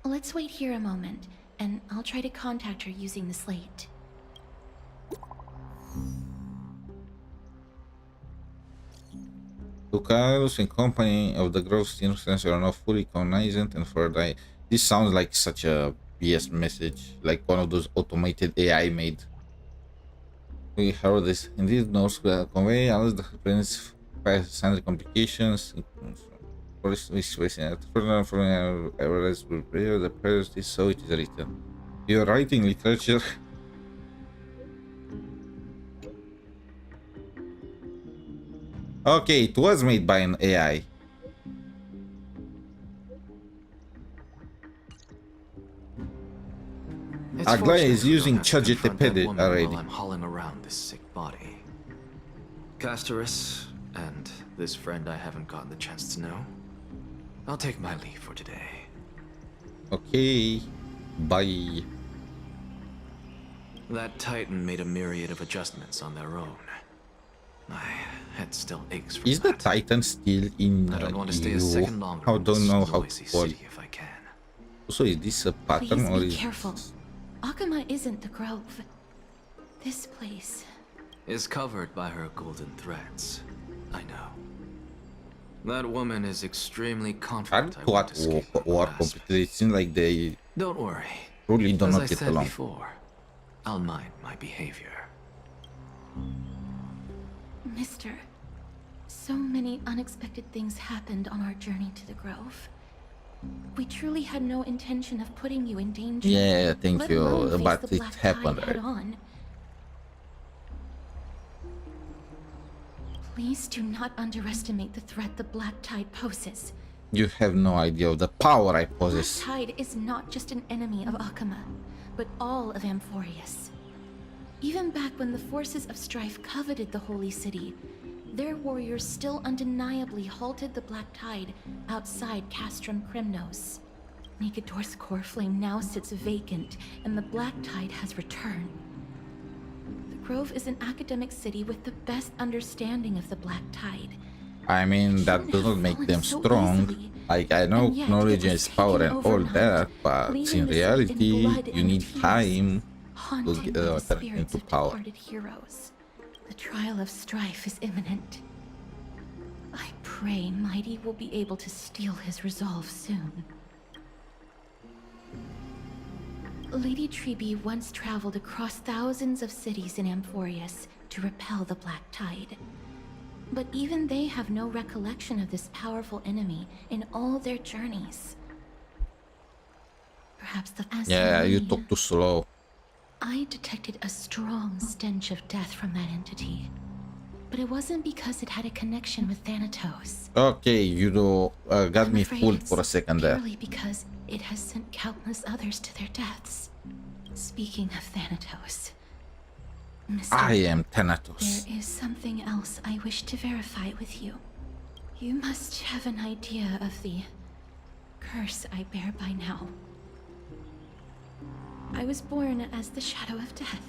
Let's wait here a moment, and I'll try to contact her using the slate. Lucaris in company of the Grove's innocence are not fully cognizant and further. This sounds like such a BS message, like one of those automated AI made. We heard this. Indeed, knows convey unless the prince has sundry complications. For this further errors will bear the priority, so it is written. You are writing literature. Okay, it was made by an AI. Aglaya is using ChatGPT already. While I'm hauling around this sick body. Castorus, and this friend I haven't gotten the chance to know. I'll take my leave for today. Okay, bye. That Titan made a myriad of adjustments on their own. My head still aches from Is the that. Titan still in I don't want to stay EU? a second longer I in don't this know how noisy to call it. city if I can. So is this a pattern Please or be is careful. Akama isn't the Grove. This place. Is covered by her golden threads. I know. That woman is extremely are confident I to won't what escape her war grasp. completely? It seems like they Don't worry. really do As not I get said along. before, I'll mind my behavior. Mister, so many unexpected things happened on our journey to the Grove. We truly had no intention of putting you in danger. Yeah, thank let you, alone face but the it Black happened, Tide head right? on. Please do not underestimate the threat the Black Tide poses. You have no idea of the power I Black possess. Tide is not just an enemy of Akama, but all of Amphoreus. Even back when the forces of strife coveted the Holy City, their warriors still undeniably halted the Black Tide outside Castrum Krymnos. Nigador's core flame now sits vacant, and the Black Tide has returned. The Grove is an academic city with the best understanding of the Black Tide. I mean, that Shouldn't does have not make fallen them so strong. easily. Like, I know And yet knowledge it was is power taken and all overnight, that, but leaving in the city in reality, blood you and need tears, time to haunted by turn the spirits into of power. departed heroes. The trial of strife is imminent. I pray Mighty will be able to steal his resolve soon. Lady Trebe once traveled across thousands of cities in Amphoreus to repel the Black Tide. But even they have no recollection of this powerful enemy in all their journeys. Perhaps as Yeah, for you me, talk too slow. I detected a strong stench of death from that entity. But it wasn't because it had a connection with Thanatos. Okay, you know, got I'm me afraid fooled it's for a second there. purely because it has sent countless others to their deaths. Speaking of Thanatos, Mr. I am Thanatos. There is something else I wish to verify with you. You must have an idea of the curse I bear by now. I was born as the shadow of death.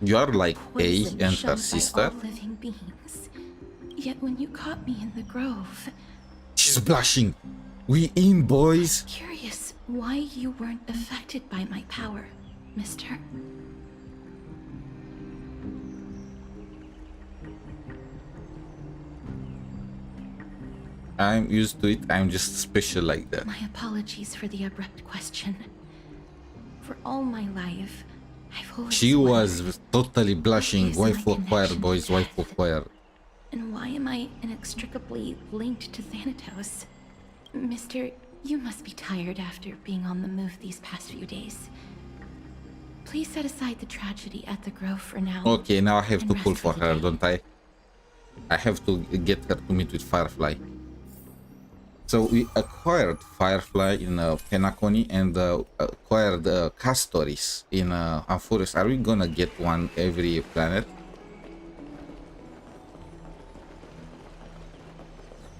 You are like A Poison and her shunned by sister. all living beings. Yet when you caught me in the grove, She's blushing. We in, boys. curious why you weren't affected by my power, mister. I'm used to it. I'm just special like that. My apologies for the abrupt question. For all my life, I've always She wondered, was totally blushing. is my Wherefore, connection boys, with wherefore, choir. and why am I inextricably linked to Thanatos? Mister, you must be tired after being on the move these past few days. Please set aside the tragedy at the Grove for now. Okay, now I have and to pull rest for the her, day. don't I? I have to get her to meet with Firefly. So we acquired Firefly in Penacony and acquired Castoris in Amphoreus. Are we gonna get one every planet?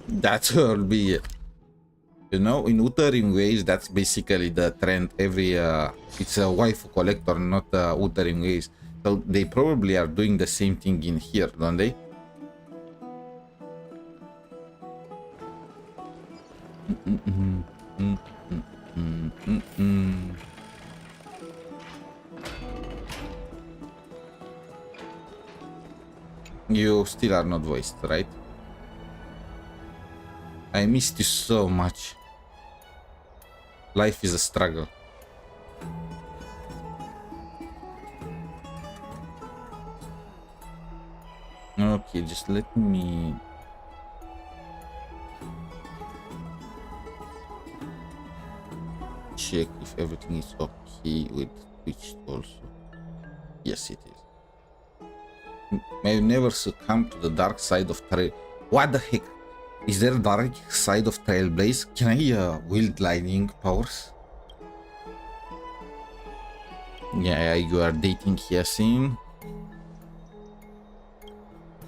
That will be, you know, in Wuthering Ways. That's basically the trend. Every it's a waifu collector, not Wuthering Ways. So they probably are doing the same thing in here, don't they? You still are not voiced, right? I missed you so much. Life is a struggle. Okay, just let me... check if everything is okay with Twitch also. Yes, it is. May you never succumb to the dark side of trail. What the heck? Is there a dark side of Trailblaze? Can I wield lightning powers? Yeah, you are dating Hyacinth.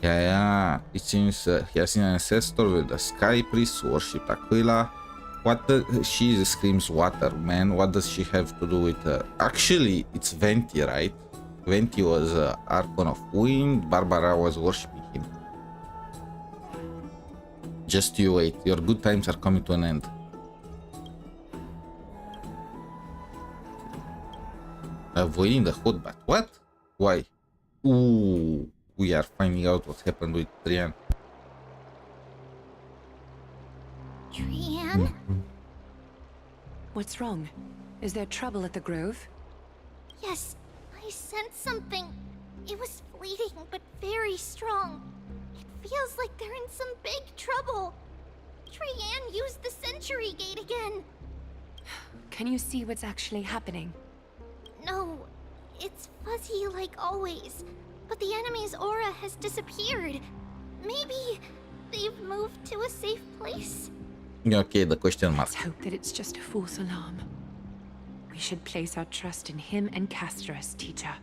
Yeah. It seems Hyacinth ancestor with the Sky Priest who worshipped Aquila. What the... she screams water, man. What does she have to do with... actually, it's Venti, right? Venti was Archon of Wind. Barbara was worshipping him. Just you wait. Your good times are coming to an end. Avoiding the hot bath. What? Why? Ooh. We are finding out what happened with Trian. Trian? What's wrong? Is there trouble at the Grove? Yes, I sensed something. It was fleeting, but very strong. It feels like they're in some big trouble. Trian used the Century Gate again. Can you see what's actually happening? No, it's fuzzy like always. But the enemy's aura has disappeared. Maybe they've moved to a safe place? Okay, the question mark. Let's hope that it's just a false alarm. We should place our trust in him and Castorus, teacher.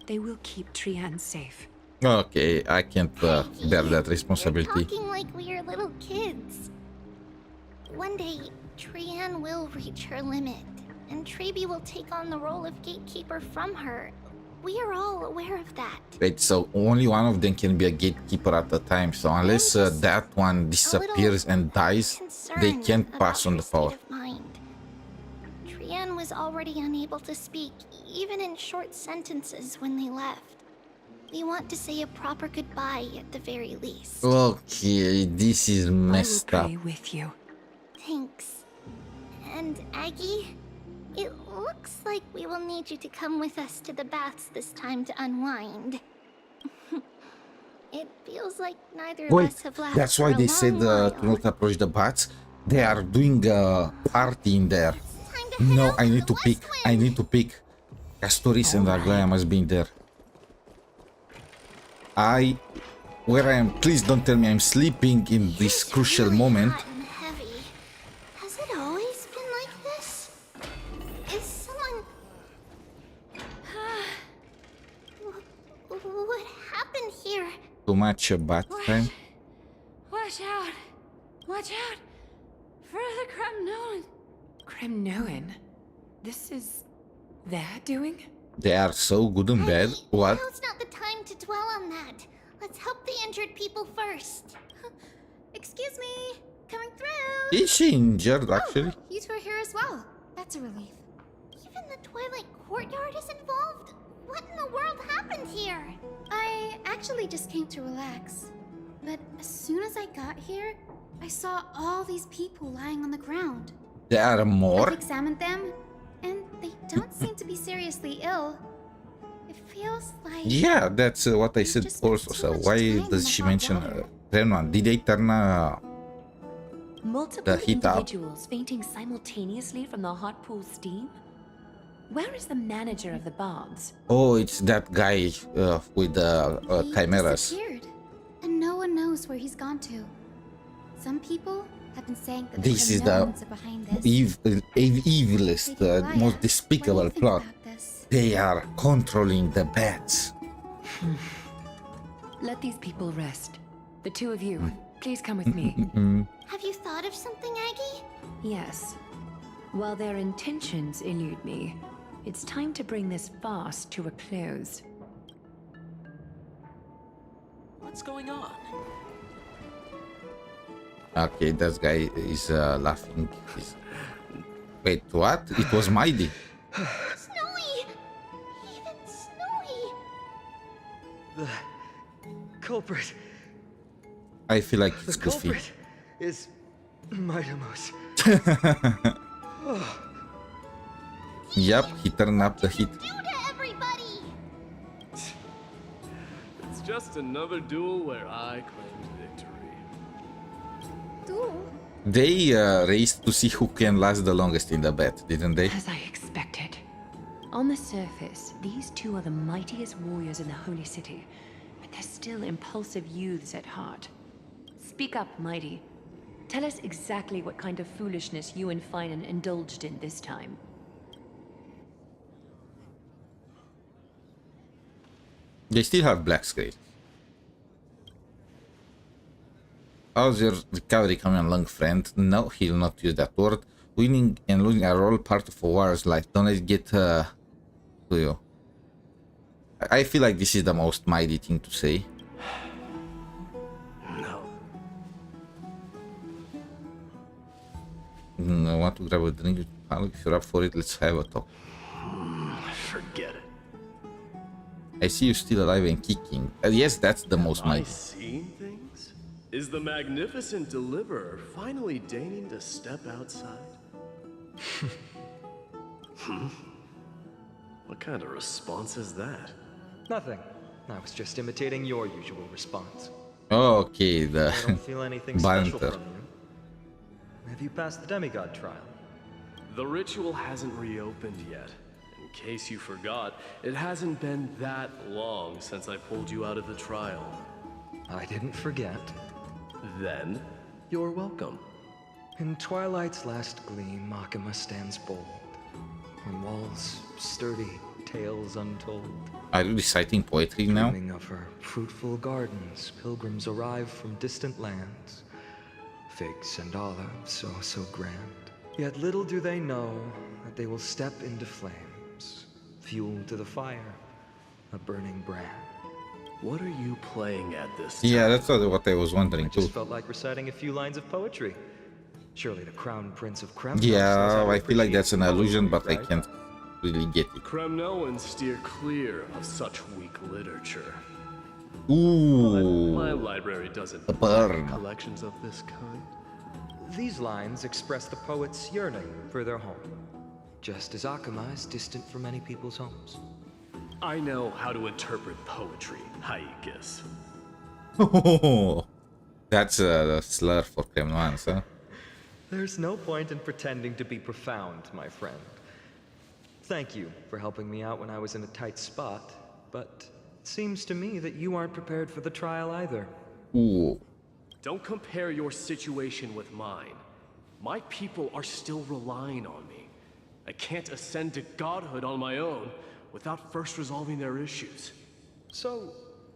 They will keep Trian safe. Okay, I can't bear that responsibility. We're talking like we're little kids. One day, Trian will reach her limit, and Trebi will take on the role of gatekeeper from her. We are all aware of that. Wait, so only one of them can be a gatekeeper at a time. So unless that one disappears and dies, they can't pass on the power. Trian was already unable to speak, even in short sentences when they left. We want to say a proper goodbye at the very least. Okay, this is messed up. I will pray with you. Thanks. And Aggie? It looks like we will need you to come with us to the baths this time to unwind. It feels like neither of us have laughed. That's why they said to not approach the baths. They are doing a party in there. No, I need to pick. I need to pick. Castorus and Aglaya must be in there. Where I am, please don't tell me I'm sleeping in this crucial moment. Too much bath time. Watch out! Watch out! For the Kremnoan! Kremnoan? This is their doing? They are so good and bad. What? Now's not the time to dwell on that. Let's help the injured people first. Excuse me, coming through. Is she injured actually? Oh, you two are here as well. That's a relief. Even the Twilight Courtyard is involved? What in the world happened here? I actually just came to relax. But as soon as I got here, I saw all these people lying on the ground. There are more? I've examined them, and they don't seem to be seriously ill. It feels like... Yeah, that's what I said also. So why does she mention Renan? Did they turn multiple the heat up? Individuals fainting simultaneously from the hot pool steam? Where is the manager of the baths? Oh, it's that guy with the chimeras. He disappeared, and no one knows where he's gone to. Some people have been saying that This is the behind this. evilest, most despicable plot. They are controlling the bats. Let these people rest. The two of you, please come with me. Have you thought of something, Aggie? Yes. While their intentions elude me, it's time to bring this farce to a close. What's going on? Okay, that guy is laughing. Wait, what? It was Mighty. Snowy! Even Snowy! The culprit. I feel like The it's Goofy. culprit is Mightimos. Yep, he turned up the heat. Do to everybody! It's just another duel where I claimed victory. Duel? They raced to see who can last the longest in the bet, didn't they? As I expected. On the surface, these two are the mightiest warriors in the Holy City, but they're still impulsive youths at heart. Speak up, Mighty. Tell us exactly what kind of foolishness you and Finan indulged in this time. They still have black screen. How's your recovery coming along, friend? No, he'll not use that word. Winning and losing are all part of a war's life. Don't let it get to you. I feel like this is the most Mighty thing to say. No. I want to grab a drink. If you're up for it, let's have a talk. Forget it. I see you still alive and kicking. Yes, that's the most Have I Mighty. seen things? Is the magnificent deliverer finally deigning to step outside? What kind of response is that? Nothing. I was just imitating your usual response. Okay, the I don't feel anything special banter. from you. Have you passed the demigod trial? The ritual hasn't reopened yet. In case you forgot, it hasn't been that long since I pulled you out of the trial. I didn't forget. Then, you're welcome. In twilight's last gleam, Makima stands bold. Her walls sturdy, tales untold. Are you reciting poetry now? Dreaming of her fruitful gardens, pilgrims arrive from distant lands. Figs and olives, oh so grand. Yet little do they know that they will step into flames, fuel to the fire, a burning brand. What are you playing at this time? Yeah, that's what I was wondering I too. just felt like reciting a few lines of poetry. Surely the crown prince of Kremnos Yeah, I feel like that's an illusion, but I right? can't really get it. Kremnoans steer clear of such weak literature. Ooh, My library doesn't the burn. have collections of this kind. These lines express the poet's yearning for their home, just as Akama is distant from many people's homes. I know how to interpret poetry, Haikis. That's a slur for Kremnoans, huh? There's no point in pretending to be profound, my friend. Thank you for helping me out when I was in a tight spot, but it seems to me that you aren't prepared for the trial either. Ooh. Don't compare your situation with mine. My people are still relying on me. I can't ascend to godhood on my own without first resolving their issues. So,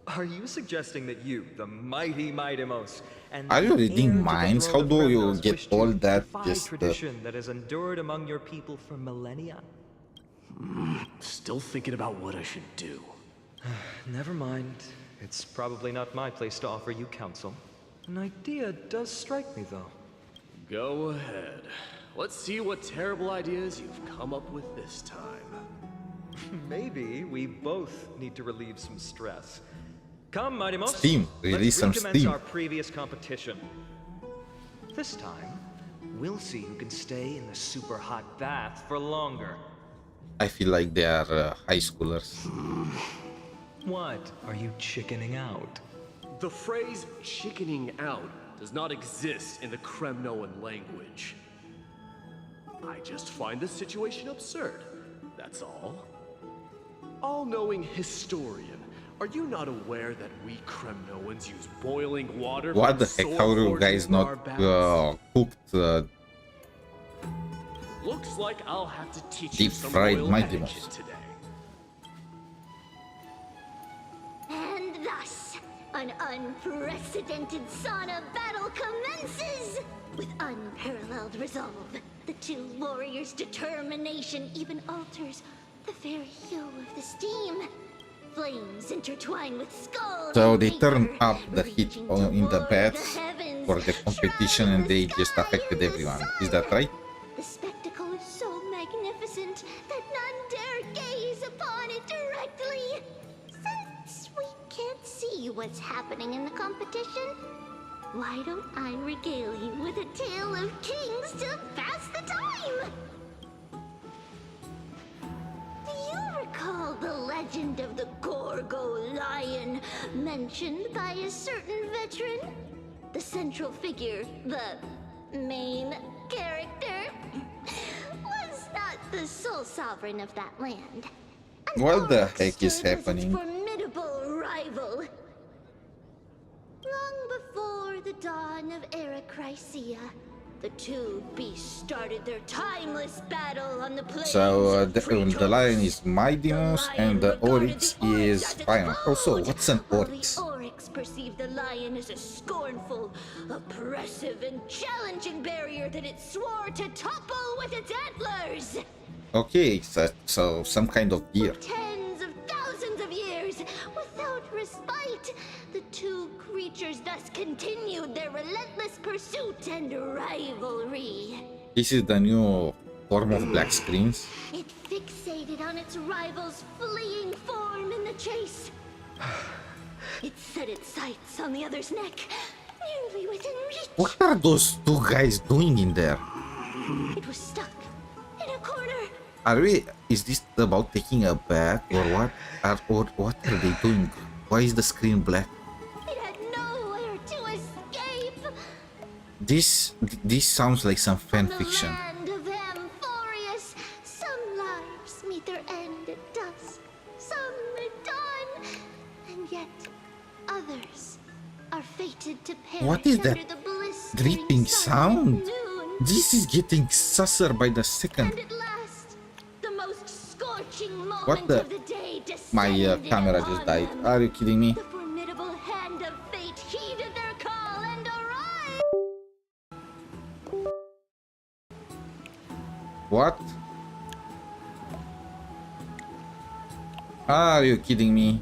are you suggesting that you, the mighty Mightimos, and Are you the reading heir to the minds? throne How of do you Kremnos get wish to all that defy just tradition that has endured among your people for millennia? Still thinking about what I should do. Never mind. It's probably not my place to offer you counsel. An idea does strike me, though. Go ahead. Let's see what terrible ideas you've come up with this time. Maybe we both need to relieve some stress. Come, Mightimos. Steam. Release some Let's recommence steam. our previous competition. This time, we'll see who can stay in the super hot bath for longer. I feel like they are high schoolers. What? Are you chickening out? The phrase chickening out does not exist in the Kremnoan language. I just find the situation absurd. That's all. All-knowing historian, are you not aware that we Kremnoans use boiling water? What the for heck? How do you sword guys forging in our not baths? cooked Looks like I'll have to teach deep you some fried royal Mighty etiquette Mouse? today. And thus, an unprecedented sauna battle commences! With unparalleled resolve, the two warriors' determination even alters the very hue of the steam. Flames intertwine with skulls. So they turn up the heat in the beds for the competition and they just affected everyone. Is that right? The spectacle is so magnificent that none dare gaze upon it directly. Since we can't see what's happening in the competition, why don't I regale you with a tale of kings to pass the time? Do you recall the legend of the Gorgo lion mentioned by a certain veteran? The central figure, the main character, was not the sole sovereign of that land. What the heck is happening? Formidable rival. Long before the dawn of Era Chrysia, the two beasts started their timeless battle on the plains So of the lion is Mightymouse and the oryx is Final. Also, what's an oryx? The oryx perceived the lion as a scornful, oppressive, and challenging barrier that it swore to topple with its antlers. Okay, so some kind of deer. Tens of thousands of years, without respite, the two creatures thus continued their relentless pursuit and rivalry. This is the new form of black screens. It fixated on its rival's fleeing form in the chase. It set its sights on the other's neck, nearly within reach. What are those two guys doing in there? It was stuck in a corner. Is this about taking a bath or what? Or what are they doing? Why is the screen black? It had nowhere to escape. This sounds like some fan fiction. Land of Amphoreus, some lives meet their end at dusk, some at dawn, and yet others are fated to perish. What is that under the blistering dripping sun sound? at noon. This is getting susser by the second. And at last, the most scorching moment What the? of the day My descended camera upon just died. them. Are you kidding me? The formidable hand of fate heeded their call and arrived. What? Are you kidding me?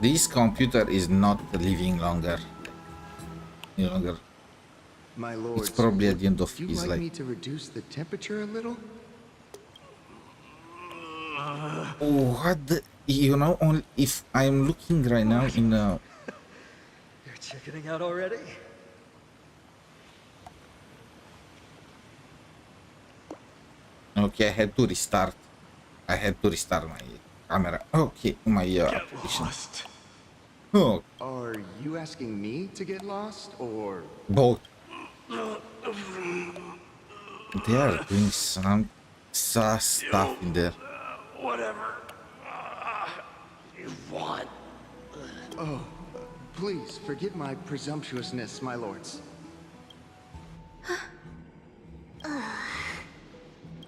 This computer is not living longer. Any longer. My lords, It's probably at the end of would you his like life. me to reduce the temperature a little? What the, you know, only if I'm looking right now in a... You're chickening out already? Okay, I had to restart. I had to restart my camera. Okay, my application. Oh, Are you asking me to get lost, or... both. They are doing some sus stuff in there. Whatever you want. Oh, please forgive my presumptuousness, my lords.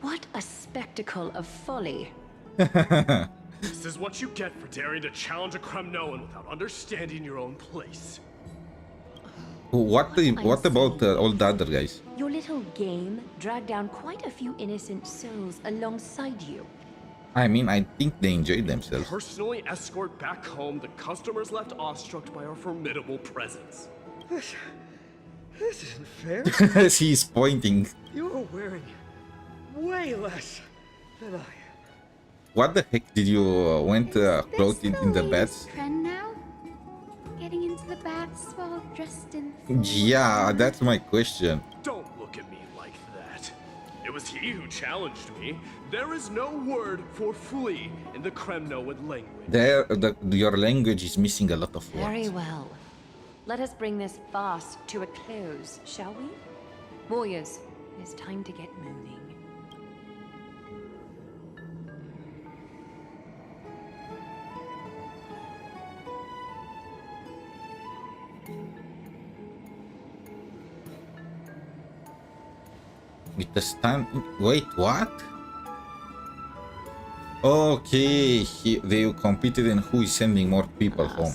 What a spectacle of folly. This is what you get for daring to challenge a Kremnoan without understanding your own place. What about all the other guys? Your little game dragged down quite a few innocent souls alongside you. I mean, I think they enjoyed themselves. Personally escort back home the customers left awestruck by our formidable presence. This isn't fair. He's pointing. You are wearing way less than I am. What the heck did you went clothed in the beds? Trend now? Getting into the baths while dressed in. Yeah, that's my question. Don't look at me like that. It was he who challenged me. There is no word for flee in the Kremnoan language. Your language is missing a lot of words. Very well. Let us bring this farce to a close, shall we? Warriors, it is time to get moving. With the stand. Wait, what? Okay, they competed in who is sending more people home.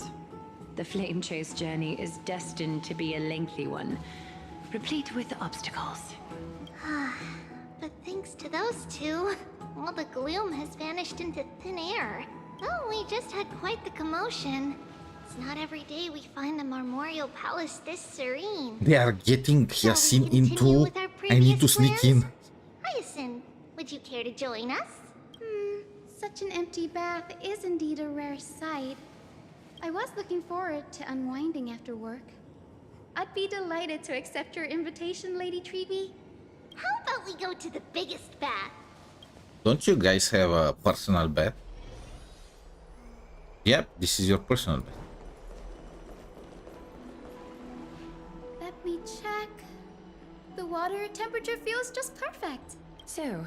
The flame chase journey is destined to be a lengthy one, replete with obstacles. But thanks to those two, all the gloom has vanished into thin air. Oh, we just had quite the commotion. It's not every day we find a memorial palace this serene. They are getting Yasin into. I need to sneak in. Hyacinth, would you care to join us? Such an empty bath is indeed a rare sight. I was looking forward to unwinding after work. I'd be delighted to accept your invitation, Lady Treeby. How about we go to the biggest bath? Don't you guys have a personal bed? Yep, this is your personal bed. Let me check. The water temperature feels just perfect. So,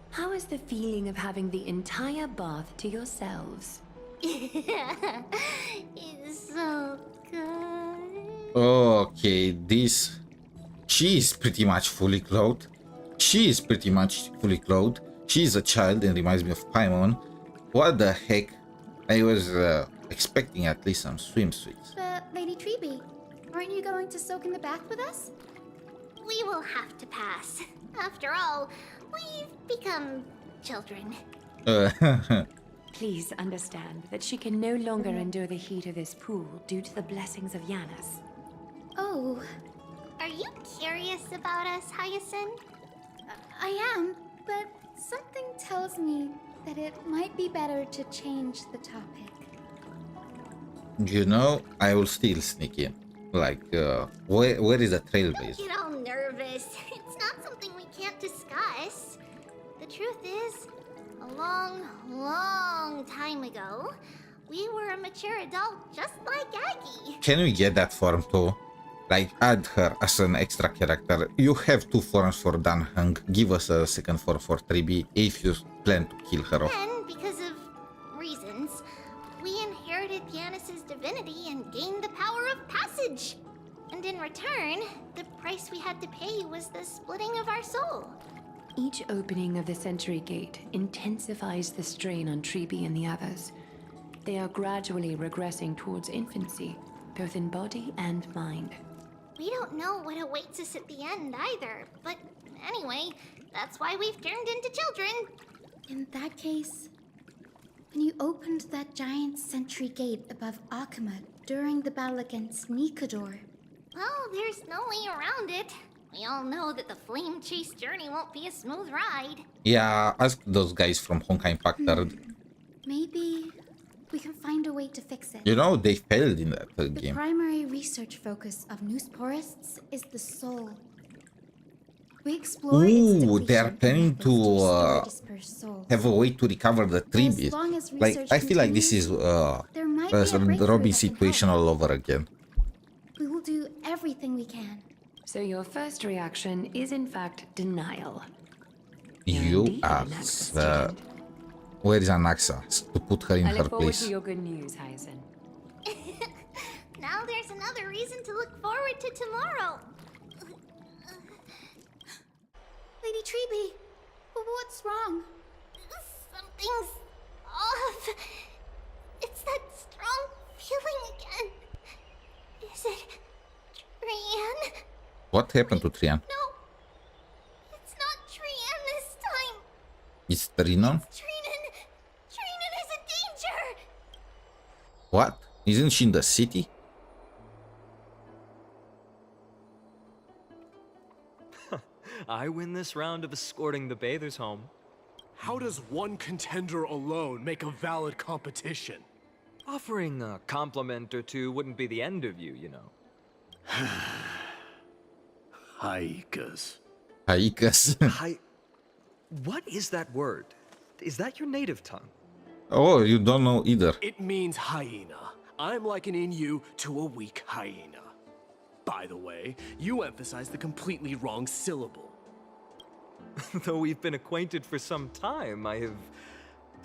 how is the feeling of having the entire bath to yourselves? It's so good. Okay, this... She is pretty much fully clothed. She is pretty much fully clothed. She is a child and reminds me of Paimon. What the heck? I was expecting at least some swimsuits. But, Lady Treeby, aren't you going to soak in the bath with us? We will have to pass. After all, we've become children. Please understand that she can no longer endure the heat of this pool due to the blessings of Yanis. Oh. Are you curious about us, Hyacinth? I am, but something tells me that it might be better to change the topic. You know, I will still sneak in. Like, where is the trailblazer? Don't get all nervous. It's not something we can't discuss. The truth is, a long time ago, we were a mature adult just like Aggie. Can we get that form too? Like, add her as an extra character. You have 2 forms for Dan Hung. Give us a second form for 3B if you plan to kill her off. Then, because of reasons, we inherited Yanis's divinity and gained the power of passage. And in return, the price we had to pay was the splitting of our soul. Each opening of the Century Gate intensifies the strain on Treeby and the others. They are gradually regressing towards infancy, both in body and mind. We don't know what awaits us at the end either, but anyway, that's why we've turned into children. In that case, when you opened that giant sentry gate above Akama during the battle against Nikador... Well, there's no way around it. We all know that the flame chase journey won't be a smooth ride. Yeah, ask those guys from Honkai Impact. Maybe we can find a way to fix it. You know, they failed in that The game. primary research focus of Noosporists is the soul. We explore Ooh, they are planning to have a way to recover the tribes. Like, I feel like this is Robin's situation all over again. We will do everything we can. So your first reaction is in fact denial. You asked, where is Anaxa? To put her in I her look forward place. to your good news, Hyacinth. Now there's another reason to look forward to tomorrow. Lady Treeby, what's wrong? Something's off. It's that strong feeling again. Is it Trian? What happened to Trian? No, it's not Trian this time. It's Trinon? Trinan is in danger. What? Isn't she in the city? I win this round of escorting the bathers home. How does one contender alone make a valid competition? Offering a compliment or two wouldn't be the end of you, you know. Haikas. Haikas. What is that word? Is that your native tongue? Oh, you don't know either. It means hyena. I'm likening you to a weak hyena. By the way, you emphasize the completely wrong syllable. Though we've been acquainted for some time, I have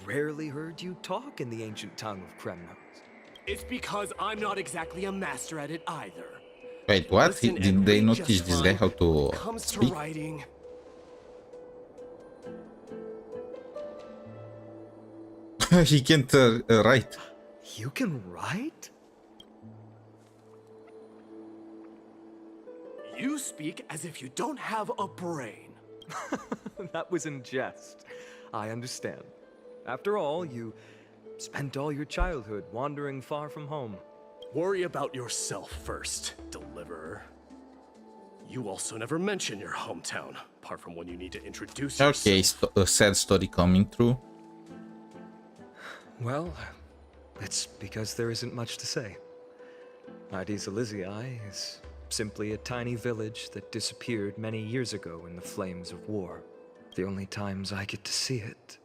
rarely heard you talk in the ancient tongue of Kremnos. It's because I'm not exactly a master at it either. Wait, what? Listen Did they and not read teach just this guy fine. how to Comes to speak? writing. He can't write. You can write? You speak as if you don't have a brain. That was in jest. I understand. After all, you spent all your childhood wandering far from home. Worry about yourself first, deliverer. You also never mention your hometown, apart from when you need to introduce yourself. Okay, a sad story coming through. Well, it's because there isn't much to say. Ides Elysiae is simply a tiny village that disappeared many years ago in the flames of war. The only times I get to see it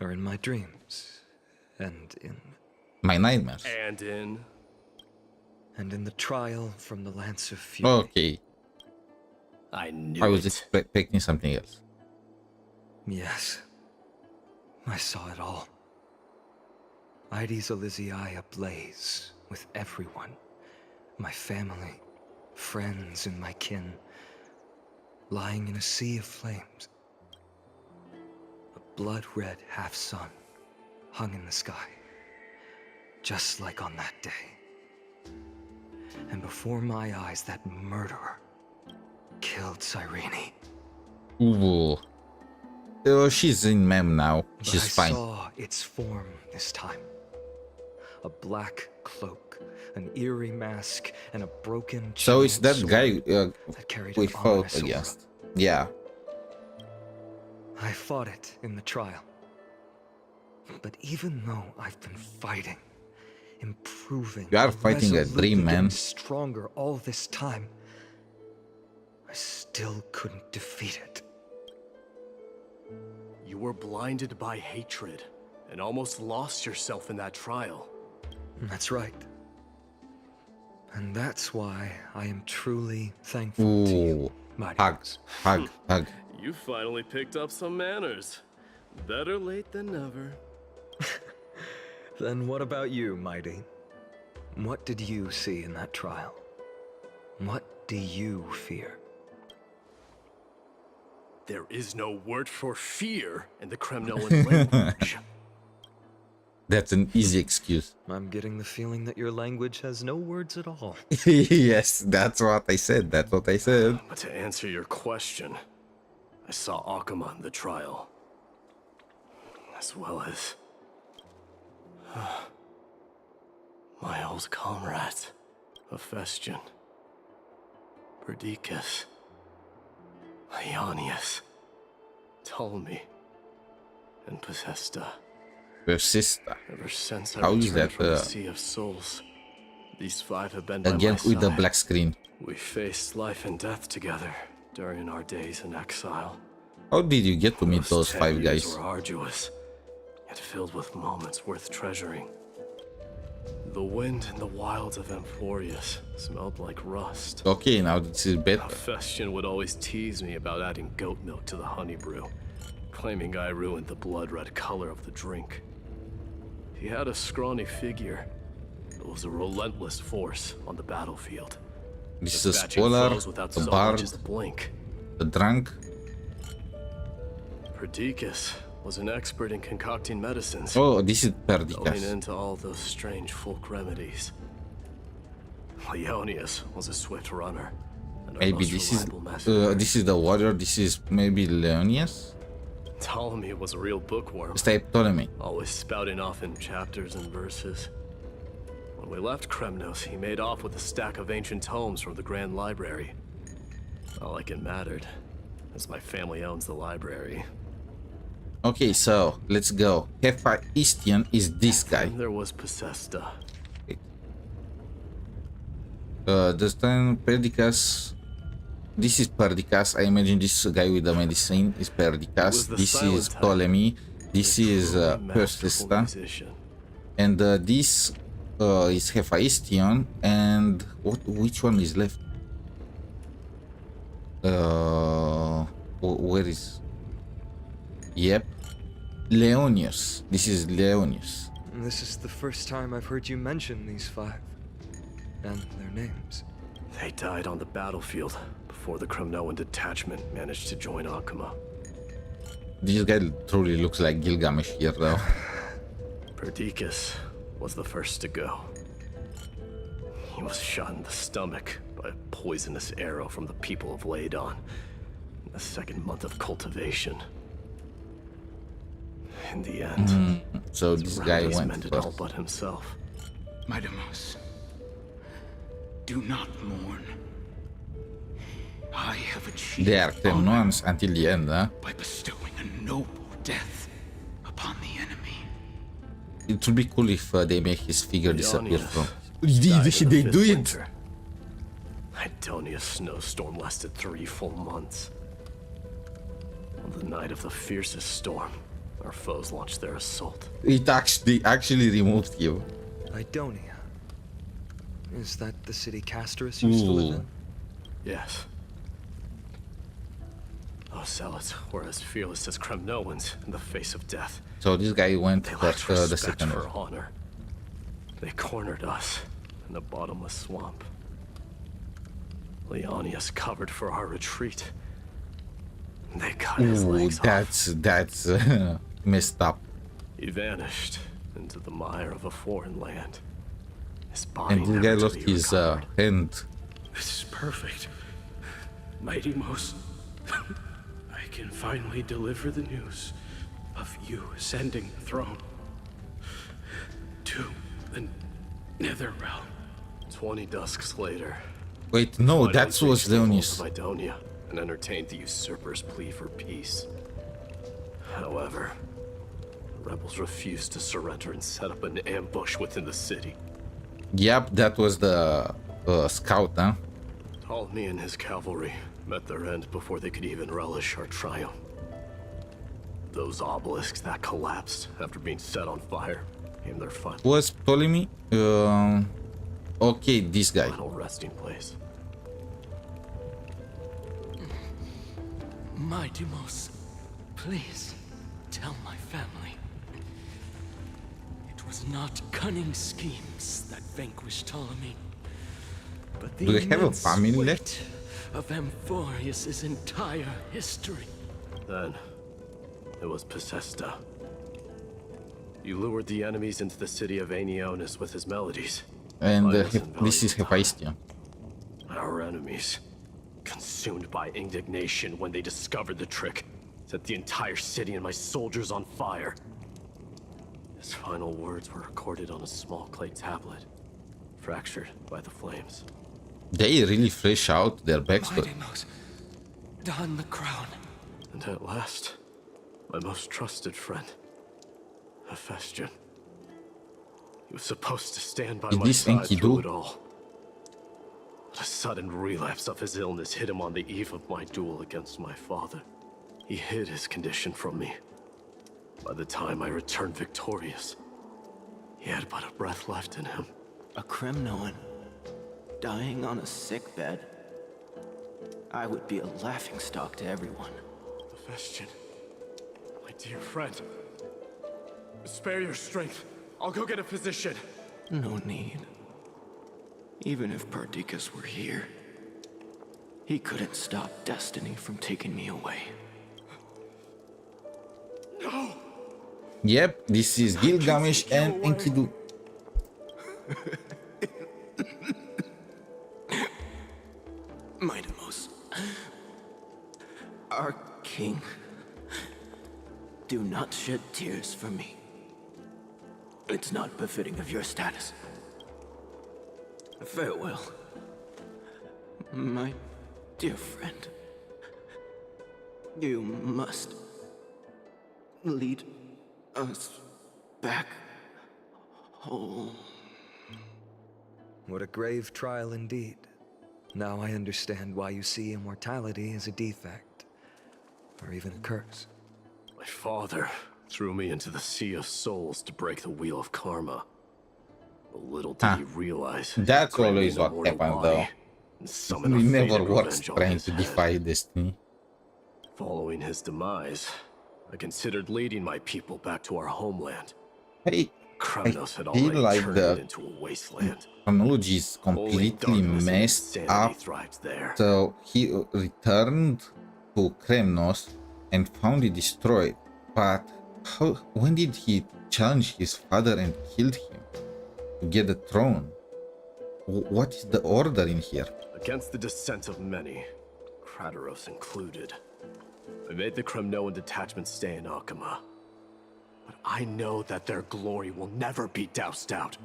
are in my dreams, and in... my nightmares. And in the trial from the Lance of Fury. Okay. I knew I was it. expecting something else. Yes, I saw it all. Ides Elysiae ablaze with everyone. My family, friends, and my kin, lying in a sea of flames. A blood-red half-sun hung in the sky, just like on that day. And before my eyes, that murderer killed Cyrene. Ooh. Oh, she's in mem now. She's But fine. I saw its form this time. A black cloak, an eerie mask, and a broken So it's that giant guy sword that carried we an fought ominous aura. against. Yeah. I fought it in the trial. But even though I've been fighting, improving, You are fighting a resolutely dream, man. getting stronger all this time, I still couldn't defeat it. You were blinded by hatred and almost lost yourself in that trial. That's right. And that's why I am truly thankful to you, Ooh. Mighty. Hug. You finally picked up some manners. Better late than never. Then what about you, Mighty? What did you see in that trial? What do you fear? There is no word for fear in the Kremnoan language. That's an easy excuse. I'm getting the feeling that your language has no words at all. Yes, that's what I said. That's what I said. But to answer your question, I saw Akuma in the trial. As well as... my old comrades. Hephaestion. Perdiccas. Ionius. Ptolemy. And Possesta. Persista. Ever since I How is returned that from the Sea of Souls, these five have been by again my with the side. black screen? We faced life and death together during our days in exile. How did you get to meet those 10 five years guys? were arduous, yet filled with moments worth treasuring. The wind in the wilds of Amphoreus smelled like rust. Okay, now this is better. Hephaestion would always tease me about adding goat milk to the honey brew, claiming I ruined the blood-red color of the drink. He had a scrawny figure, but was a relentless force on the battlefield. This is a Dispatching scholar, foes without the so bard, much as a blink. the drunk. Perdiccas was an expert in concocting medicines. Oh, this is Delving Perdiccas. into all those strange folk remedies. Leonius was a swift runner. And our Maybe most reliable this is the warrior. This is maybe Leonius. Ptolemy was a real bookworm. Stay Ptolemy. Always spouting off in chapters and verses. When we left Kremnos, he made off with a stack of ancient tomes from the Grand Library. Not like it mattered, as my family owns the library. Okay, so let's go. Hephaestion is this guy. And there was Possesta. This time Perdiccas. This is Perdiccas. I imagine this guy with the medicine is Perdiccas. This is Ptolemy. This is Persista. And this is Hephaestion. And which one is left? Where is? Yep. Leonius. This is Leonius. This is the first time I've heard you mention these five. And their names. They died on the battlefield before the Kremnoan detachment managed to join Akuma. This guy truly looks like Gilgamesh here, though. Perdiccas was the first to go. He was shot in the stomach by a poisonous arrow from the people of Ladon in the second month of cultivation. In the end, So this guy went mended all first. but himself. My Demos, Do not mourn. I have achieved They are Kremnoans until the end, huh? by bestowing a noble death upon the enemy. It would be cool if they make his figure disappear from. They do it! Idonia's snowstorm lasted 3 full months. On the night of the fiercest storm, our foes launched their assault. It actually removed him. Idonia. Is that the city Castorus used to live in? Yes. Those zealots were as fearless as Kremnoans in the face of death. So this guy went They for lacked the respect second for one. honor. They cornered us in a bottomless swamp. Leonius covered for our retreat. They cut his legs off. That's messed up. He vanished into the mire of a foreign land. His body And this guy never to lost be his recovered. hand. This is perfect. Mighty Most, I can finally deliver the news of you ascending the throne to the Nether Realm. 20 dusks later. Wait, no, I that reached was the walls Leonis. of Idonia and entertained the usurper's plea for peace. However, the rebels refused to surrender and set up an ambush within the city. Yep, that was the scout, huh? Ptolemy and his cavalry met their end before they could even relish our triumph. Those obelisks that collapsed after being set on fire became their final Was Ptolemy? Okay, this guy. resting place. Mighty Most, please tell my family. It was not cunning schemes that vanquished Ptolemy, but the Do they have a immense family weight left? of Amphoreus' entire history. Then, it was Pacesta. You lured the enemies into the city of Aenionis with his melodies. And Violence and this is valuable Hephaestion. Our enemies, consumed by indignation when they discovered the trick, set the entire city and my soldiers on fire. His final words were recorded on a small clay tablet, fractured by the flames. They really flesh out their backstory. Mighty Most, don the crown. And at last, my most trusted friend, Hephaestion. He was supposed to stand by Is my this side through Enkidu? it all. But a sudden relapse of his illness hit him on the eve of my duel against my father. He hid his condition from me. By the time I returned victorious, he had but a breath left in him. A Kremnoan dying on a sick bed. I would be a laughingstock to everyone. Hephaestion, my dear friend, spare your strength. I'll go get a physician. No need. Even if Perdiccas were here, he couldn't stop destiny from taking me away. No! Yep, this is Gilgamesh and Enkidu. Mighty Most, our king, do not shed tears for me. It's not befitting of your status. Farewell, my dear friend. You must lead us back home. What a grave trial indeed. Now I understand why you see immortality as a defect, or even a curse. My father threw me into the sea of souls to break the wheel of karma. But little did he realize. That's he always created what an immortal happens, though. body and summon a He never fated works revenge on trying his to head. defy destiny. Following his demise, I considered leading my people back to our homeland. Hey, Kremnos had I already feel like turned it the into a wasteland. chronology is Only completely darkness and messed insanity up. thrived there. So he returned to Kremnos and found it destroyed. But when did he challenge his father and killed him to get the throne? What is the order in here? Against the dissent of many, Krateros included, I made the Kremnoan detachment stay in Akama. But I know that their glory will never be doused out.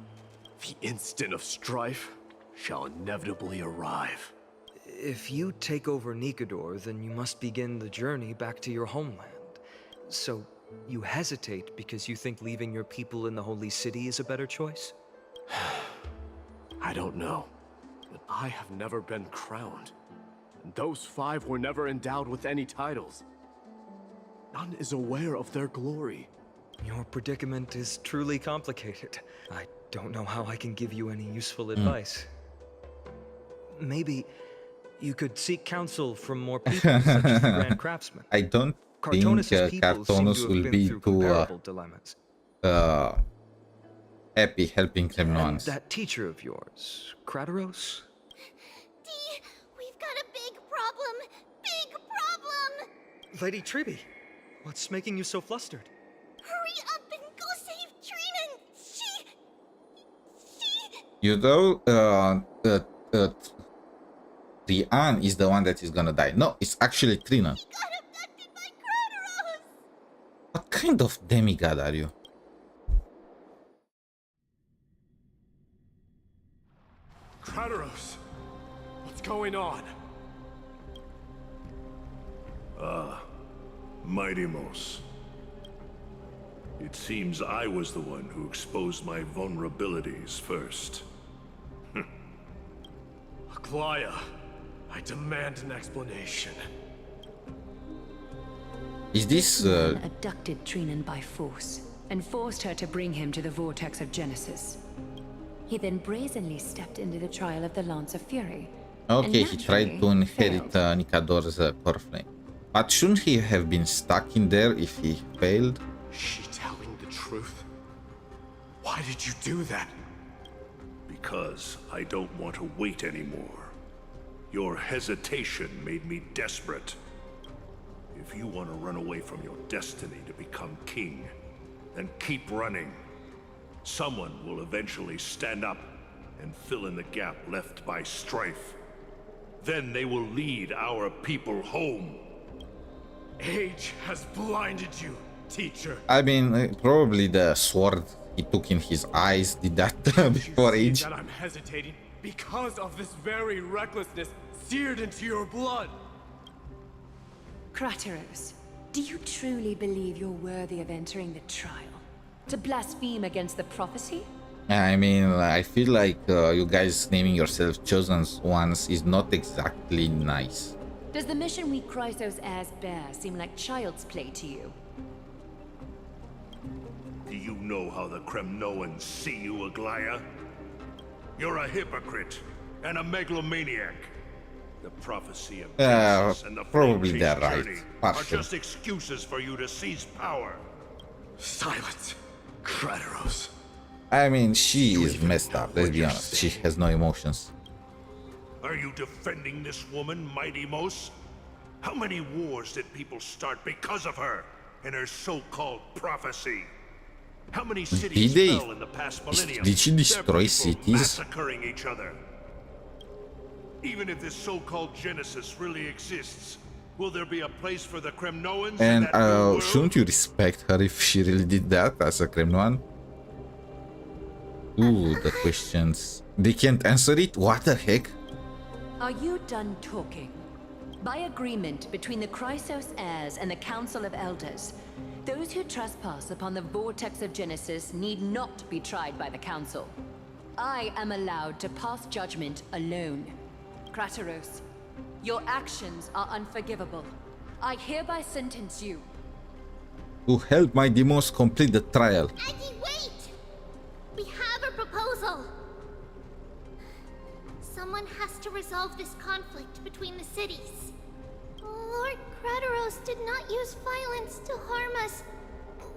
The instant of strife, shall inevitably arrive. If you take over Nikador, then you must begin the journey back to your homeland. So, you hesitate because you think leaving your people in the Holy City is a better choice? I don't know, but I have never been crowned. And those 5 were never endowed with any titles. None is aware of their glory. Your predicament is truly complicated. I don't know how I can give you any useful advice. Maybe you could seek counsel from more people, such as the Grand Craftsman. I don't think Cartonus will be too happy helping Kremnoans. That teacher of yours, Krateros? Dee, we've got a big problem! Big problem! Lady Triby, what's making you so flustered? Hurry up and go save Trinan! You know, Trian is the one that is gonna die. No, it's actually Trina. She got abducted by Krateros! What kind of demigod are you? Krateros! What's going on? Mighty-Mos. It seems I was the one who exposed my vulnerabilities first. Aglaya, I demand an explanation. Is this abducted Trinan by force and forced her to bring him to the vortex of Genesis. He then brazenly stepped into the trial of the Lance of Fury. Okay, he tried to inherit Nikador's core flame. But shouldn't he have been stuck in there if he failed? She telling the truth? Why did you do that? Because I don't want to wait anymore. Your hesitation made me desperate. If you want to run away from your destiny to become king, then keep running. Someone will eventually stand up and fill in the gap left by strife. Then they will lead our people home. Age has blinded you, teacher. I mean, probably the sword he took in his eyes did that before age. That I'm hesitating because of this very recklessness seared into your blood. Krateros, do you truly believe you're worthy of entering the trial? To blaspheme against the prophecy? I mean, I feel like you guys naming yourself chosen ones is not exactly nice. Does the mission we Chrysos heirs bear seem like child's play to you? Do you know how the Kremnoans see you, Aglaya? You're a hypocrite and a megalomaniac. The prophecy of Genesis and the probably they're right. journey are just excuses for you to seize power. Silence, Krateros. I mean, she is messed up, let's be honest. She has no emotions. Are you defending this woman, Mighty-Mos? How many wars did people start because of her and her so-called prophecy? How many cities fell in the past millennium? Did she destroy cities? Massacring each other. Even if this so-called Genesis really exists, will there be a place for the Kremnoans? And shouldn't you respect her if she really did that as a Kremnoan? Ooh, the questions. They can't answer it? What the heck? Are you done talking? By agreement between the Chrysos heirs and the Council of Elders, those who trespass upon the vortex of Genesis need not be tried by the Council. I am allowed to pass judgment alone. Krateros, your actions are unforgivable. I hereby sentence you To help Mighty-Mos complete the trial. Aggie, wait! We have a proposal. Someone has to resolve this conflict between the cities. Lord Krateros did not use violence to harm us.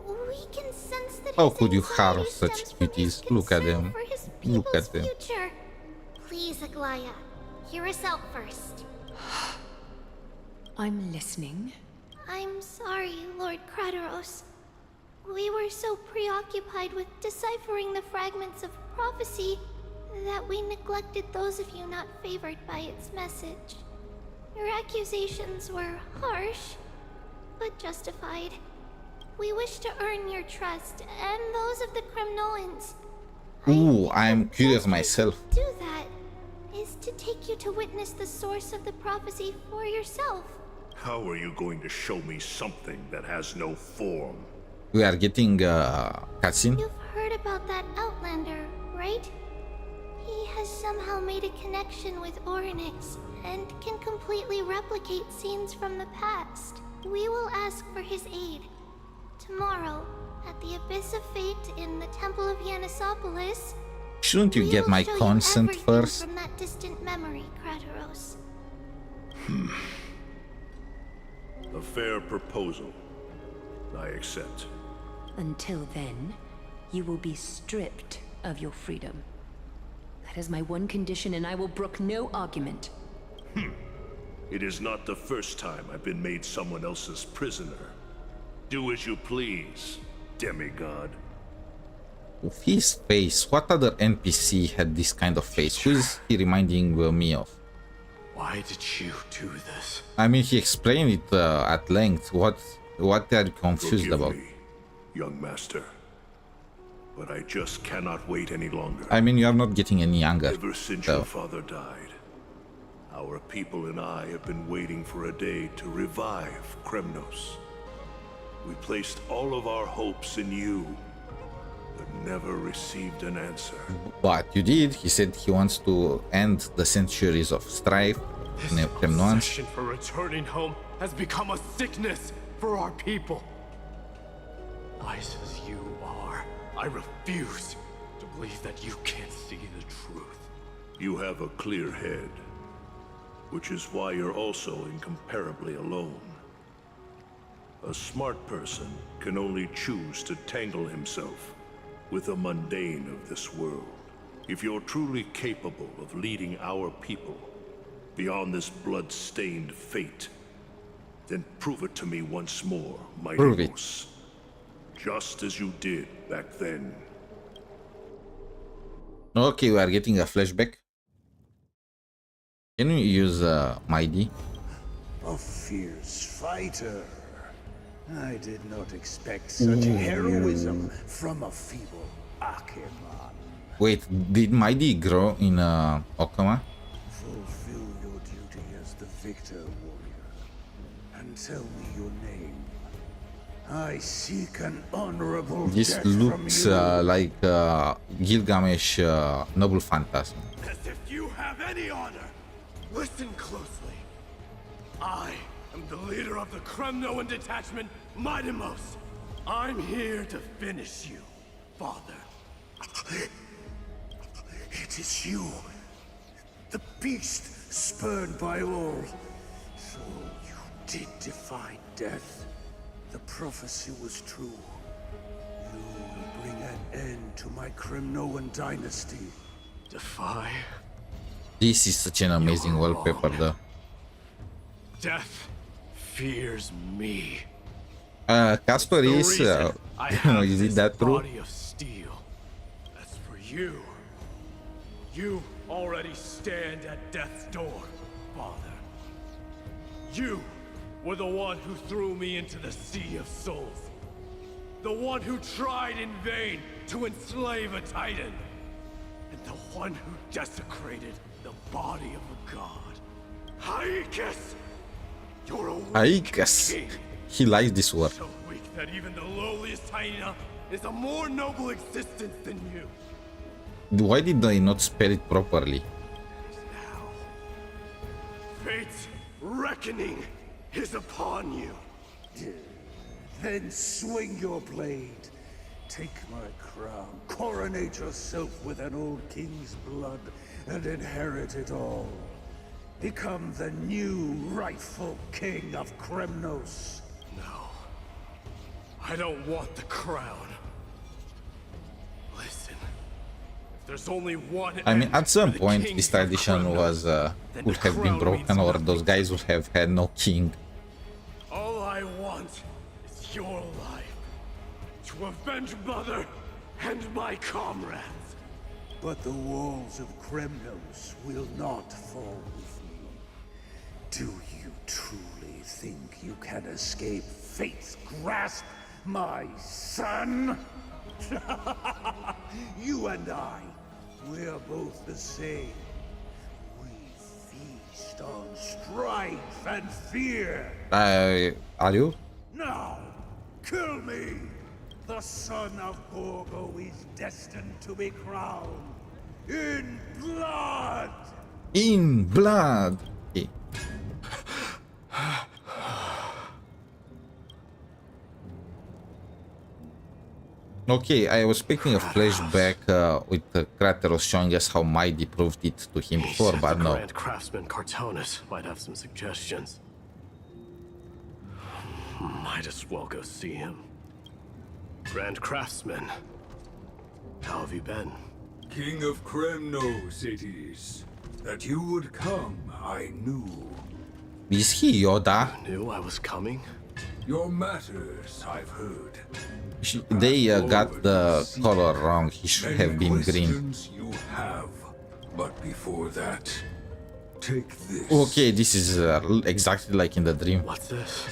We can sense that How his could you anxiety harm such stems from his cuties? Look at concern them. for his Look people's at them. future. Please, Aglaya, hear us out first. I'm listening. I'm sorry, Lord Krateros. We were so preoccupied with deciphering the fragments of prophecy that we neglected those of you not favored by its message. Your accusations were harsh, but justified. We wish to earn your trust and those of the Kremnoans. Ooh, I'm curious myself. Do that. to witness the source of the prophecy for yourself. How are you going to show me something that has no form? We are getting cutscene. You've heard about that Outlander, right? He has somehow made a connection with Orynyx and can completely replicate scenes from the past. We will ask for his aid. Tomorrow, at the Abyss of Fate in the Temple of Yanissopolis, Shouldn't you get my consent first? from that distant memory, Krateros. A fair proposal. I accept. Until then, you will be stripped of your freedom. That is my one condition, and I will brook no argument. It is not the first time I've been made someone else's prisoner. Do as you please, demigod. His face. What other NPC had this kind of face? Who is he reminding me of? Why did you do this? I mean, he explained it at length. What are you confused Forgive about? me, young master. But I just cannot wait any longer. I mean, you are not getting any younger. Ever since your father died, our people and I have been waiting for a day to revive Kremnos. We placed all of our hopes in you, but never received an answer. But you did. He said he wants to end the centuries of strife in Kremnoans. Obsession for returning home has become a sickness for our people. Wise as you are, I refuse to believe that you can't see the truth. You have a clear head, which is why you're also incomparably alone. A smart person can only choose to tangle himself with the mundane of this world. If you're truly capable of leading our people beyond this blood-stained fate, then prove it to me once more, mighty Prove it. Mos. Just as you did back then. Okay, we are getting a flashback. Can we use Mighty? A fierce fighter. I did not expect such heroism from a feeble Acheman. Wait, did Mighty grow in Okama? Fulfill your duty as the victor, warrior, and tell me your name. I seek an honorable This death looks from you. like Gilgamesh Noble Phantasm. As if you have any honor. Listen closely. I am the leader of the Kremnoan detachment, Mighty Mos. I'm here to finish you, father. It is you, the beast spurned by all. So you did defy death. The prophecy was true. You will bring an end to my Kremnoan dynasty. Defy? This is such an amazing wallpaper though. Death fears me. Castor is, is it that true? Body of steel. As for you, you already stand at death's door, father. You were the one who threw me into the Sea of Souls. The one who tried in vain to enslave a Titan. And the one who desecrated the body of a god. Haikas! You're a weak Aikas. king. He likes this word. So weak that even the lowliest hyena is a more noble existence than you. Why did they not spell it properly? Fate's reckoning is upon you. Then swing your blade. Take my crown. Coronate yourself with an old king's blood and inherit it all. Become the new rightful king of Kremnos. No. I don't want the crown. Listen. If there's only one I mean, end at some for the point, kings this of tradition Kremnos, was then would the have been crown broken, means or nothing. those guys would have had no king. All I want is your life. To avenge Mother and my comrades. But the walls of Kremnos will not fall with me. Do you truly think you can escape fate's grasp, my son? You and I, we're both the same. We feast on strife and fear. Are you? Now, kill me! The son of Borgo is destined to be crowned in blood! In blood. Okay. Okay, I was expecting a flashback with Kratos showing us how mighty proved it to him before, but the no. Grand Craftsman Cartonus might have some suggestions. Might as well go see him. Grand Craftsman, how have you been? King of Kremnos it is. That you would come, I knew. Is he Yoda? You knew I was coming? Your matters, I've heard. They got the color wrong. He should have been green. You have, but before that, take this. Okay, this is exactly like in the dream. What's this?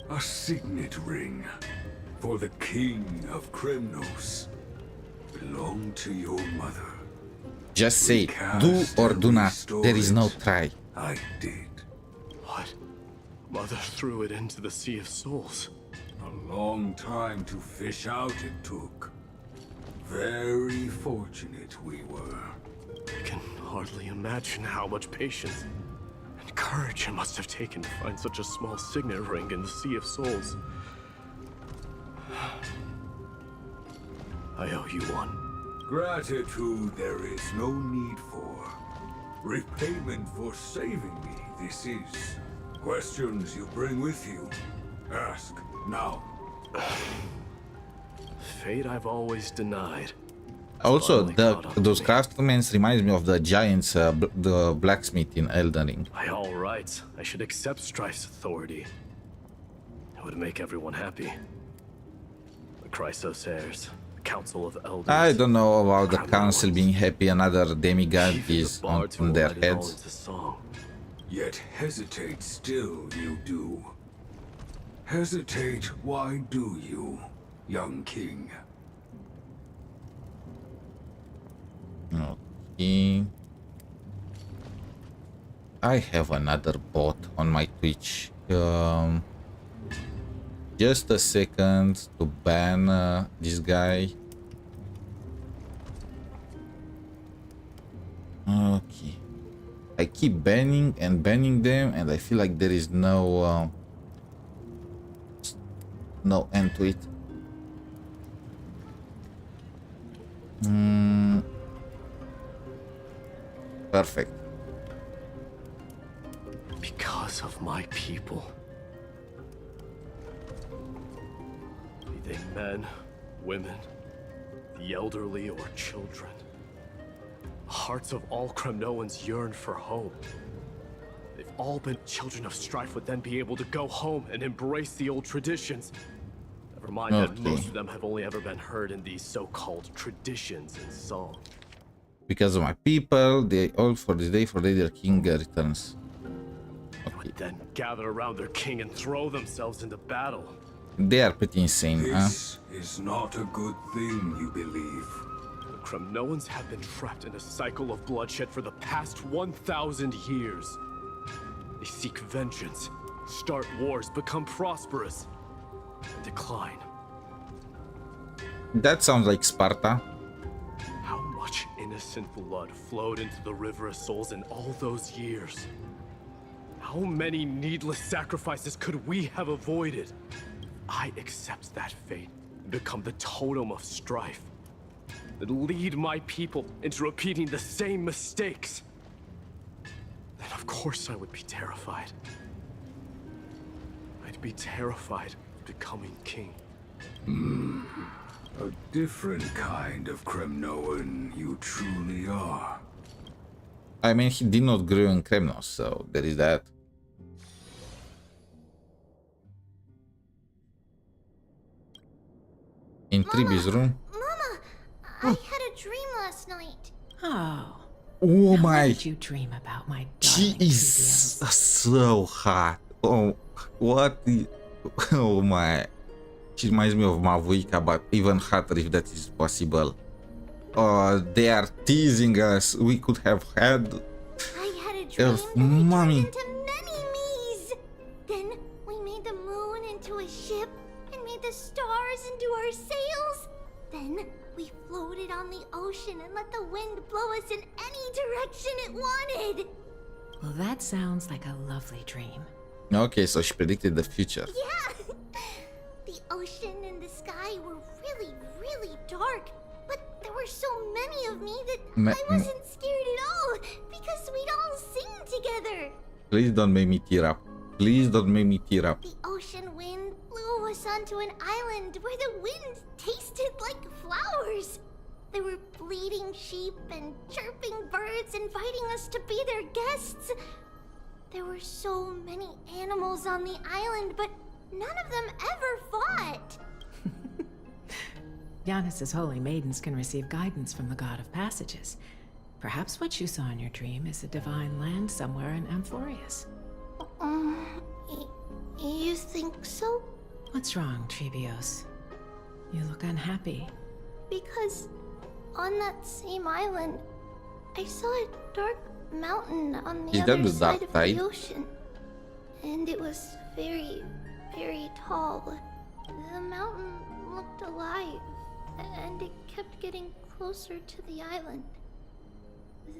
A signet ring for the King of Kremnos. Belong to your mother. Just say, do or do not. There is no try. I did. What? Mother threw it into the Sea of Souls. A long time to fish out it took. Very fortunate we were. I can hardly imagine how much patience and courage it must have taken to find such a small signet ring in the Sea of Souls. I owe you one. Gratitude there is no need for. Repayment for saving me, this is. Questions you bring with you? Ask now. Fate I've always denied. Also, those craftsmen reminds me of the giants, the blacksmith in Elden Ring. By all rights, I should accept Strife's authority. It would make everyone happy. The Chrysos heirs, the Council of Elders. I don't know about the council being happy. Another demigod is on their heads. Yet hesitate still you do. Hesitate, why do you, young king? Okay. I have another bot on my Twitch. Just a second to ban this guy. Okay. I keep banning and banning them, and I feel like there is no end to it. Perfect. Because of my people. Be they men, women, the elderly, or children. The hearts of all Kremnoans yearn for home. They've all been children of strife would then be able to go home and embrace the old traditions. Never mind that most of them have only ever been heard in these so-called traditions and song. Because of my people, they all for this day for their king returns. They would then gather around their king and throw themselves into battle. They are pretty insane, This is not a good thing, you believe. The Kremnoans have been trapped in a cycle of bloodshed for the past 1,000 years. They seek vengeance, start wars, become prosperous, and decline. That sounds like Sparta. How much innocent blood flowed into the River of Souls in all those years? How many needless sacrifices could we have avoided? I accept that fate and become the totem of strife that lead my people into repeating the same mistakes. Then of course I would be terrified. I'd be terrified of becoming king. A different kind of Kremnoan you truly are. I mean, he did not grow in Kremnos, so there is that. In Tribi's room. Mama, I had a dream last night. Oh. Oh now my. What did you dream about, my She darling is so hot. Oh, what? Oh my. She reminds me of Mavuika, but even hotter if that is possible. Oh, they are teasing us. We could have had. I had a Mommy. into many me's. Then we made the moon into a ship and made the stars into our sails. Then we floated on the ocean and let the wind blow us in any direction it wanted. Well, that sounds like a lovely dream. Okay, so she predicted the future. Yeah. The ocean and the sky were really, really dark. But there were so many of me that I wasn't scared at all because we'd all sing together. Please don't make me tear up. Please don't make me tear up. The ocean wind blew us onto an island where the wind tasted like flowers. There were bleating sheep and chirping birds inviting us to be their guests. There were so many animals on the island, but none of them ever fought. Giannis's holy maidens can receive guidance from the god of passages. Perhaps what you saw in your dream is a divine land somewhere in Amphoreus. You think so? What's wrong, Trebios? You look unhappy. Because on that same island, I saw a dark mountain on the other side of the ocean. And it was very, very tall. The mountain looked alive, and it kept getting closer to the island.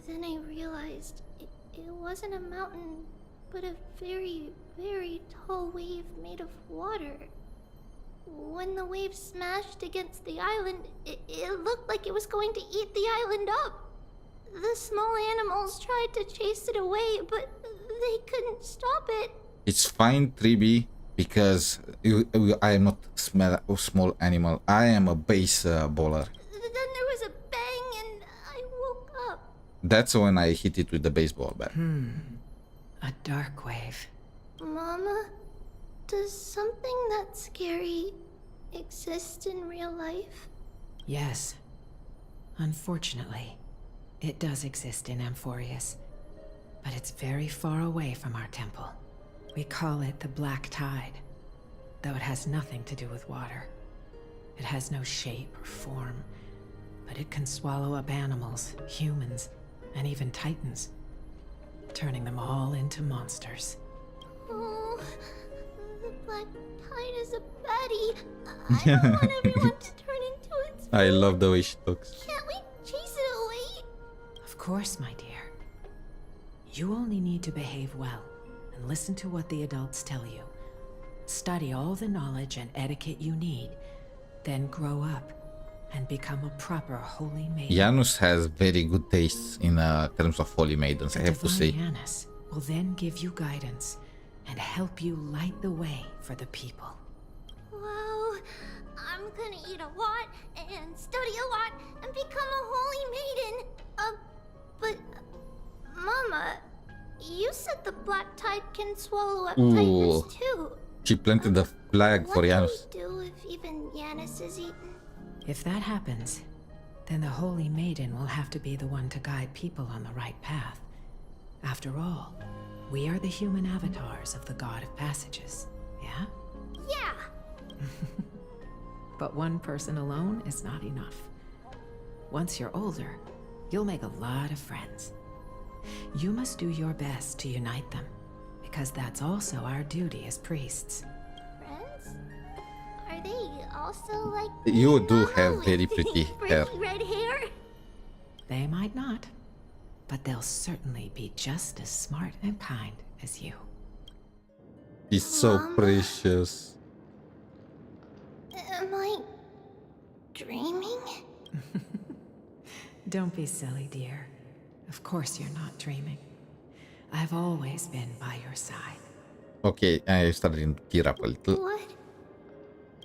Then I realized it wasn't a mountain, but a very, very tall wave made of water. When the wave smashed against the island, it looked like it was going to eat the island up. The small animals tried to chase it away, but they couldn't stop it. It's fine, Tribi, because I am not a small animal. I am a baseballer. Then there was a bang and I woke up. That's when I hit it with the baseball bat. A dark wave. Mama, does something that scary exist in real life? Yes. Unfortunately, it does exist in Amphoreus, but it's very far away from our temple. We call it the Black Tide, though it has nothing to do with water. It has no shape or form, but it can swallow up animals, humans, and even titans, turning them all into monsters. Oh, the Black Tide is a baddie. I don't want everyone to turn into its I love the way she talks. Can't we chase it away? Of course, my dear. You only need to behave well and listen to what the adults tell you. Study all the knowledge and etiquette you need, then grow up and become a proper holy maiden. Janus has very good tastes in terms of holy maidens, I have to say. Janus will then give you guidance and help you light the way for the people. Wow, I'm gonna eat a lot and study a lot and become a holy maiden. But Mama, you said the Black Tide can swallow up titans too. She planted the flag for Janus. What do we do if even Janus is eaten? If that happens, then the holy maiden will have to be the one to guide people on the right path. After all, we are the human avatars of the god of passages, yeah? Yeah! But one person alone is not enough. Once you're older, you'll make a lot of friends. You must do your best to unite them, because that's also our duty as priests. Friends? Are they also like You do have very pretty hair. red hair? They might not, but they'll certainly be just as smart and kind as you. He's so precious. Am I dreaming? Don't be silly, dear. Of course you're not dreaming. I've always been by your side. Okay, I started to tear up a little. What?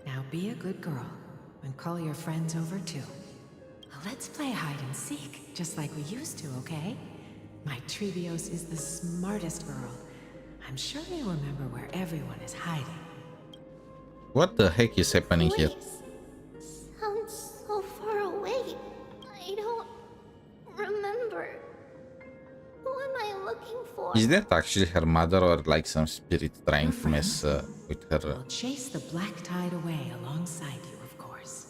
Now be a good girl and call your friends over too. Let's play hide and seek, just like we used to, okay? My Trebios is the smartest girl. I'm sure they remember where everyone is hiding. What the heck is happening here? Sounds so far away. I don't remember. Who am I looking for? Is that actually her mother or like some spirit trying to mess with her? We'll chase the Black Tide away alongside you, of course.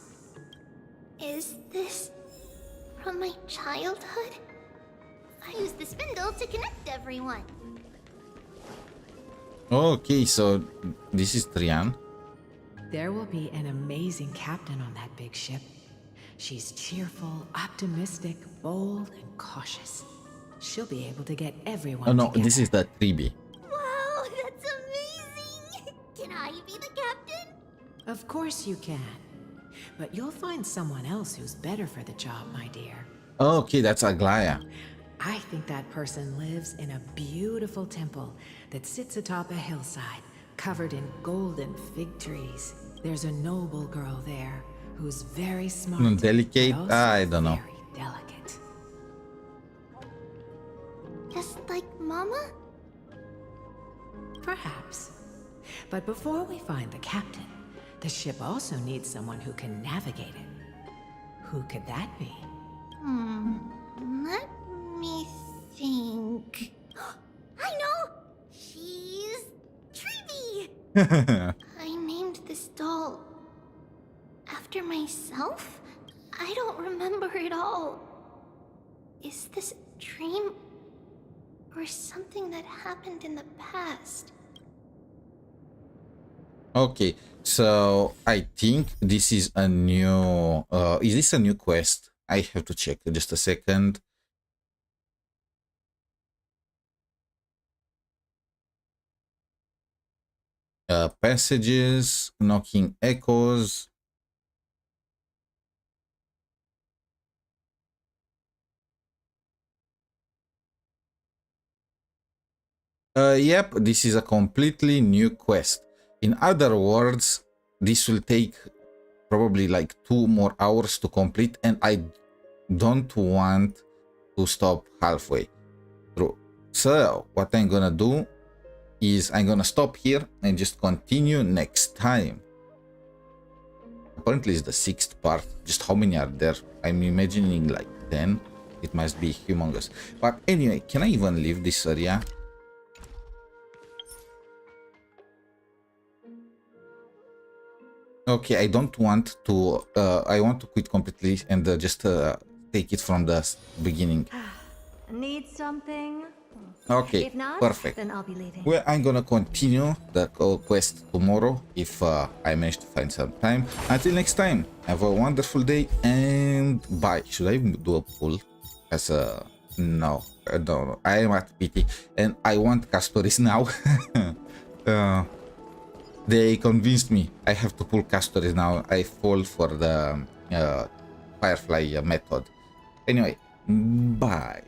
Is this from my childhood? I used the spindle to connect everyone. Okay, so this is Trian. There will be an amazing captain on that big ship. She's cheerful, optimistic, bold, and cautious. She'll be able to get everyone Oh no, together. this is the 3B. Wow, that's amazing! Can I be the captain? Of course you can. But you'll find someone else who's better for the job, my dear. Okay, that's Aglaya. I think that person lives in a beautiful temple that sits atop a hillside, covered in golden fig trees. There's a noble girl there who's very smart. Delicate? but also I don't know. very delicate. Just like Mama? Perhaps. But before we find the captain, the ship also needs someone who can navigate it. Who could that be? Let me think. I know! She's Treeby! I named this doll after myself? I don't remember it all. Is this a dream or something that happened in the past? Okay, so I think this is a new... is this a new quest? I have to check. Just a second. Passages, knocking echoes. Yep, this is a completely new quest. In other words, this will take probably like 2 more hours to complete, and I don't want to stop halfway through. So what I'm gonna do is I'm gonna stop here and just continue next time. Apparently it's the 6th part. Just how many are there? I'm imagining like 10. It must be humongous. But anyway, can I even leave this area? Okay, I don't want to, I want to quit completely and just take it from the beginning. Need something? Okay, If not, perfect. then I'll be leaving. Well, I'm gonna continue the quest tomorrow if I manage to find some time. Until next time, have a wonderful day and bye. Should I do a pull? As a... No, no, I am at PT and I want Castoris now. They convinced me I have to pull Castoris now. I fall for the Firefly method. Anyway, bye.